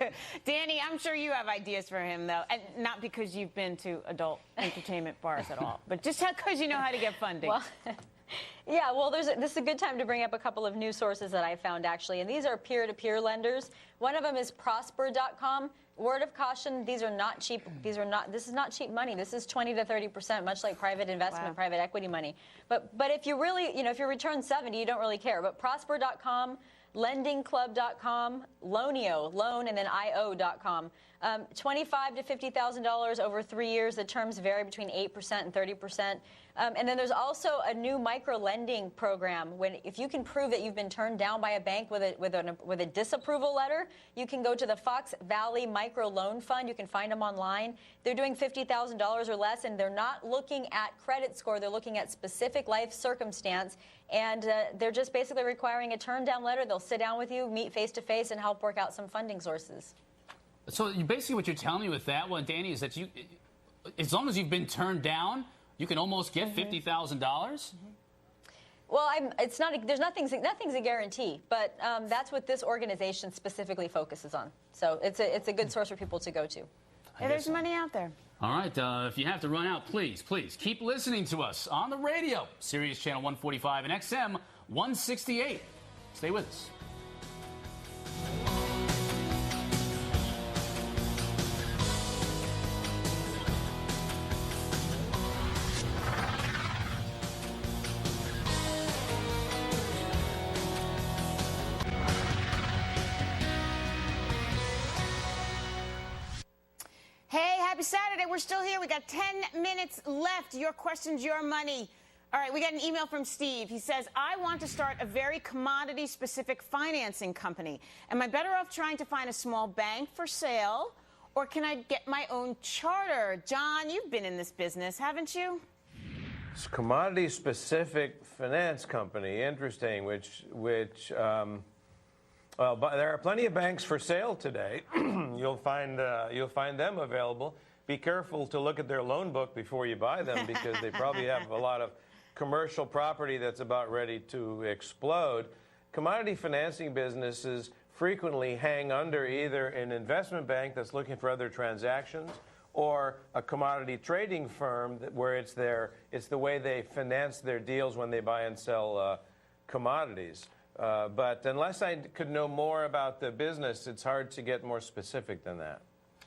Dani, I'm sure you have ideas for him, though, and not because you've been to adult entertainment bars at all, but just because you know how to get funding. Well, yeah, well, this is a good time to bring up a couple of new sources that I found, actually, and these are peer-to-peer lenders. One of them is Prosper.com. Word of caution: these are not cheap. This is not cheap money. This is 20 to 30%, much like private investment, private equity money. But if you really, if you return 70, you don't really care. But Prosper.com, LendingClub.com, Loanio, loan and then io.com. $25,000 to $50,000 over 3 years. The terms vary between 8% and 30%. And then there's also a new micro-lending program. If you can prove that you've been turned down by a bank with a disapproval letter, you can go to the Fox Valley Micro Loan Fund. You can find them online. They're doing $50,000 or less, and they're not looking at credit score. They're looking at specific life circumstance, and they're just basically requiring a turn-down letter. They'll sit down with you, meet face-to-face, and help work out some funding sources. So basically what you're telling me with that one, Dani, is that as long as you've been turned down, you can almost get $50,000? Well, nothing's a guarantee, but that's what this organization specifically focuses on. So it's a good source for people to go to. Yeah, there's money out there. All right, if you have to run out, please keep listening to us on the radio, Sirius Channel 145 and XM 168. Stay with us. Happy Saturday. We're still here. We got 10 minutes left. Your questions, your money. All right, we got an email from Steve. He says, I want to start a very commodity-specific financing company. Am I better off trying to find a small bank for sale, or can I get my own charter? John, you've been in this business, haven't you? It's a commodity-specific finance company. Interesting, well, there are plenty of banks for sale today. You'll find them available. Be careful to look at their loan book before you buy them, because they probably have a lot of commercial property that's about ready to explode. Commodity financing businesses frequently hang under either an investment bank that's looking for other transactions, or a commodity trading firm where it's the way they finance their deals when they buy and sell commodities. But unless I could know more about the business, it's hard to get more specific than that.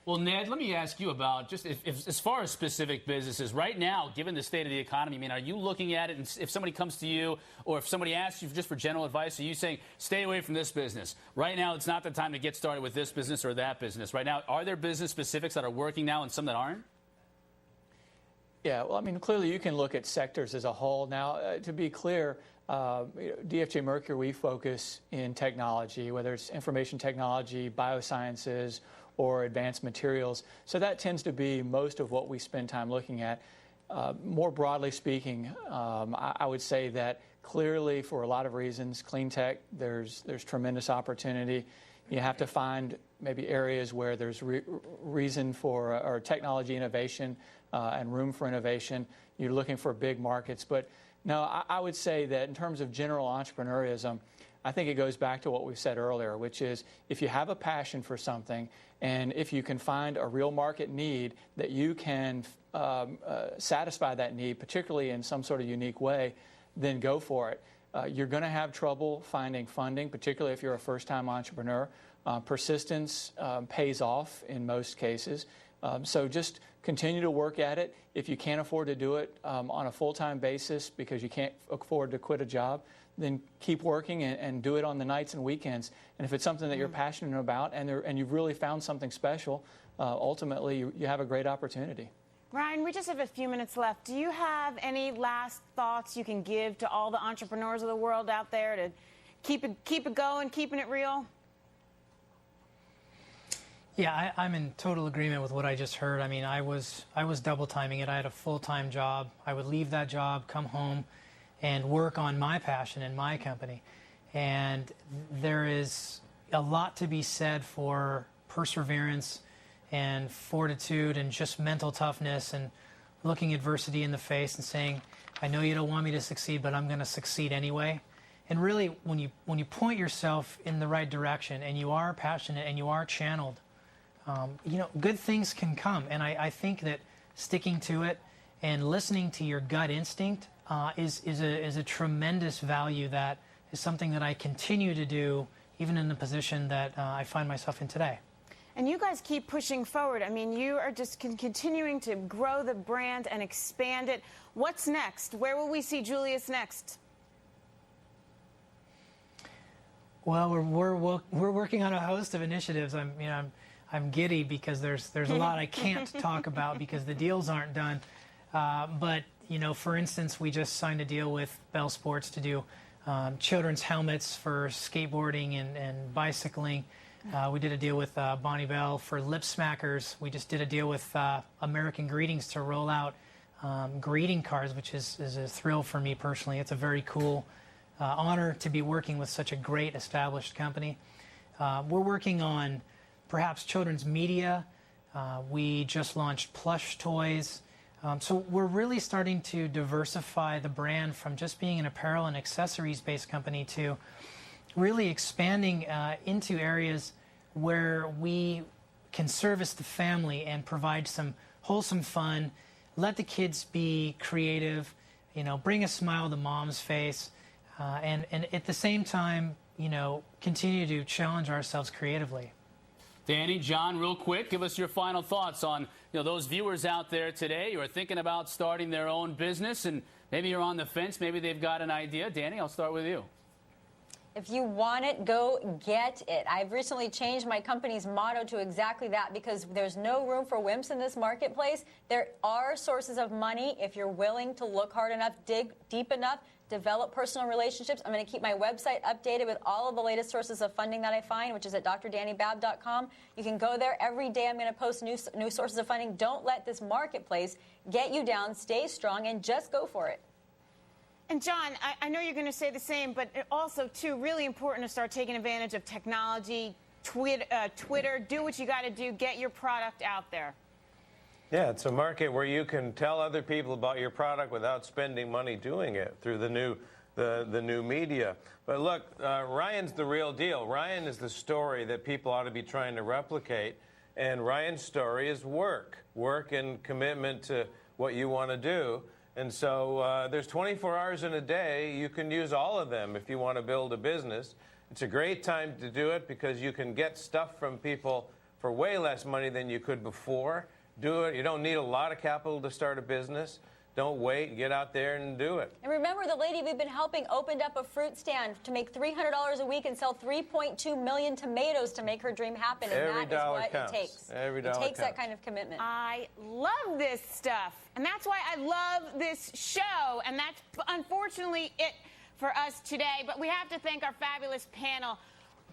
Well, Ned, let me ask you about just if as far as specific businesses right now, given the state of the economy. I mean, are you looking at it, and if somebody comes to you, or if somebody asks you just for general advice, are you saying stay away from this business? Right now, it's not the time to get started with this business or that business. Right now, are there business specifics that are working now and some that aren't? Yeah, well, I mean, clearly you can look at sectors as a whole. Now, to be clear, DFJ Mercury, we focus in technology, whether it's information technology, biosciences, or advanced materials. So that tends to be most of what we spend time looking at. More broadly speaking, I would say that clearly for a lot of reasons, clean tech, there's tremendous opportunity. You have to find maybe areas where there's reason for or technology innovation and room for innovation. You're looking for big markets. But no, I would say that in terms of general entrepreneurism, I think it goes back to what we said earlier, which is if you have a passion for something and if you can find a real market need that you can satisfy that need, particularly in some sort of unique way, then go for it. You're going to have trouble finding funding, particularly if you're a first-time entrepreneur. Persistence pays off in most cases. So just continue to work at it. If you can't afford to do it on a full-time basis because you can't afford to quit a job, then keep working and do it on the nights and weekends. And if it's something that you're passionate about and you've really found something special, ultimately you have a great opportunity. Ryan, we just have a few minutes left. Do you have any last thoughts you can give to all the entrepreneurs of the world out there to keep it going, keeping it real? Yeah, I'm in total agreement with what I just heard. I mean, I was double timing it. I had a full-time job. I would leave that job, come home, and work on my passion in my company. And there is a lot to be said for perseverance and fortitude and just mental toughness and looking adversity in the face and saying, I know you don't want me to succeed, but I'm going to succeed anyway. And really, when you point yourself in the right direction and you are passionate and you are channeled, good things can come. And I think that sticking to it and listening to your gut instinct is a tremendous value that is something that I continue to do even in the position that I find myself in today. And you guys keep pushing forward. I mean, you are just continuing to grow the brand and expand it. What's next? Where will we see Julius next? Well, we're working on a host of initiatives. I'm giddy because there's a lot I can't talk about because the deals aren't done. But for instance, we just signed a deal with Bell Sports to do children's helmets for skateboarding and bicycling. We did a deal with Bonnie Bell for lip smackers. We just did a deal with American Greetings to roll out greeting cards, which is a thrill for me personally. It's a very cool honor to be working with such a great established company. We're working on perhaps children's media. We just launched plush toys. So we're really starting to diversify the brand from just being an apparel and accessories-based company to really expanding into areas where we can service the family and provide some wholesome fun, let the kids be creative, bring a smile to mom's face, and at the same time, continue to challenge ourselves creatively. Dani, John, real quick, give us your final thoughts on those viewers out there today who are thinking about starting their own business, and maybe you're on the fence, maybe they've got an idea. Dani, I'll start with you. If you want it, go get it. I've recently changed my company's motto to exactly that because there's no room for wimps in this marketplace. There are sources of money if you're willing to look hard enough, dig deep enough, develop personal relationships. I'm going to keep my website updated with all of the latest sources of funding that I find, which is at drdanibabb.com. You can go there every day. I'm going to post new sources of funding. Don't let this marketplace get you down. Stay strong and just go for it. And John, I know you're going to say the same, but also, too, really important to start taking advantage of technology, Twitter, do what you got to do, get your product out there. Yeah, it's a market where you can tell other people about your product without spending money doing it through the new media. But look, Ryan's the real deal. Ryan is the story that people ought to be trying to replicate. And Ryan's story is work and commitment to what you want to do. And so there's 24 hours in a day. You can use all of them if you want to build a business. It's a great time to do it because you can get stuff from people for way less money than you could before. Do it. You don't need a lot of capital to start a business. Don't wait. Get out there and do it. And remember, the lady we've been helping opened up a fruit stand to make $300 a week and sell 3.2 million tomatoes to make her dream happen. And Every that is dollar what counts. it takes. Every dollar It takes counts. that kind of commitment. I love this stuff. And that's why I love this show. And that's unfortunately it for us today. But we have to thank our fabulous panel.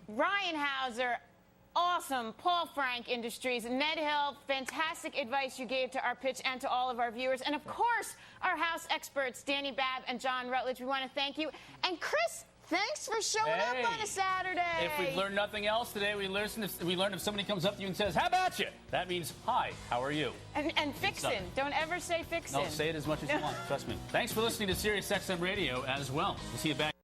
Ryan Hauser, awesome. Paul Frank Industries, Ned Hill, fantastic advice you gave to our pitch and to all of our viewers. And, of course, our house experts, Dani Babb and John Rutledge. We want to thank you. And, Chris, thanks for showing up on a Saturday. If we've learned nothing else today, we learned if somebody comes up to you and says, how about you? That means, hi, how are you? And fixin'. Don't ever say fixin'. No, say it as much as you want. Trust me. Thanks for listening to SiriusXM Radio as well. We'll see you back.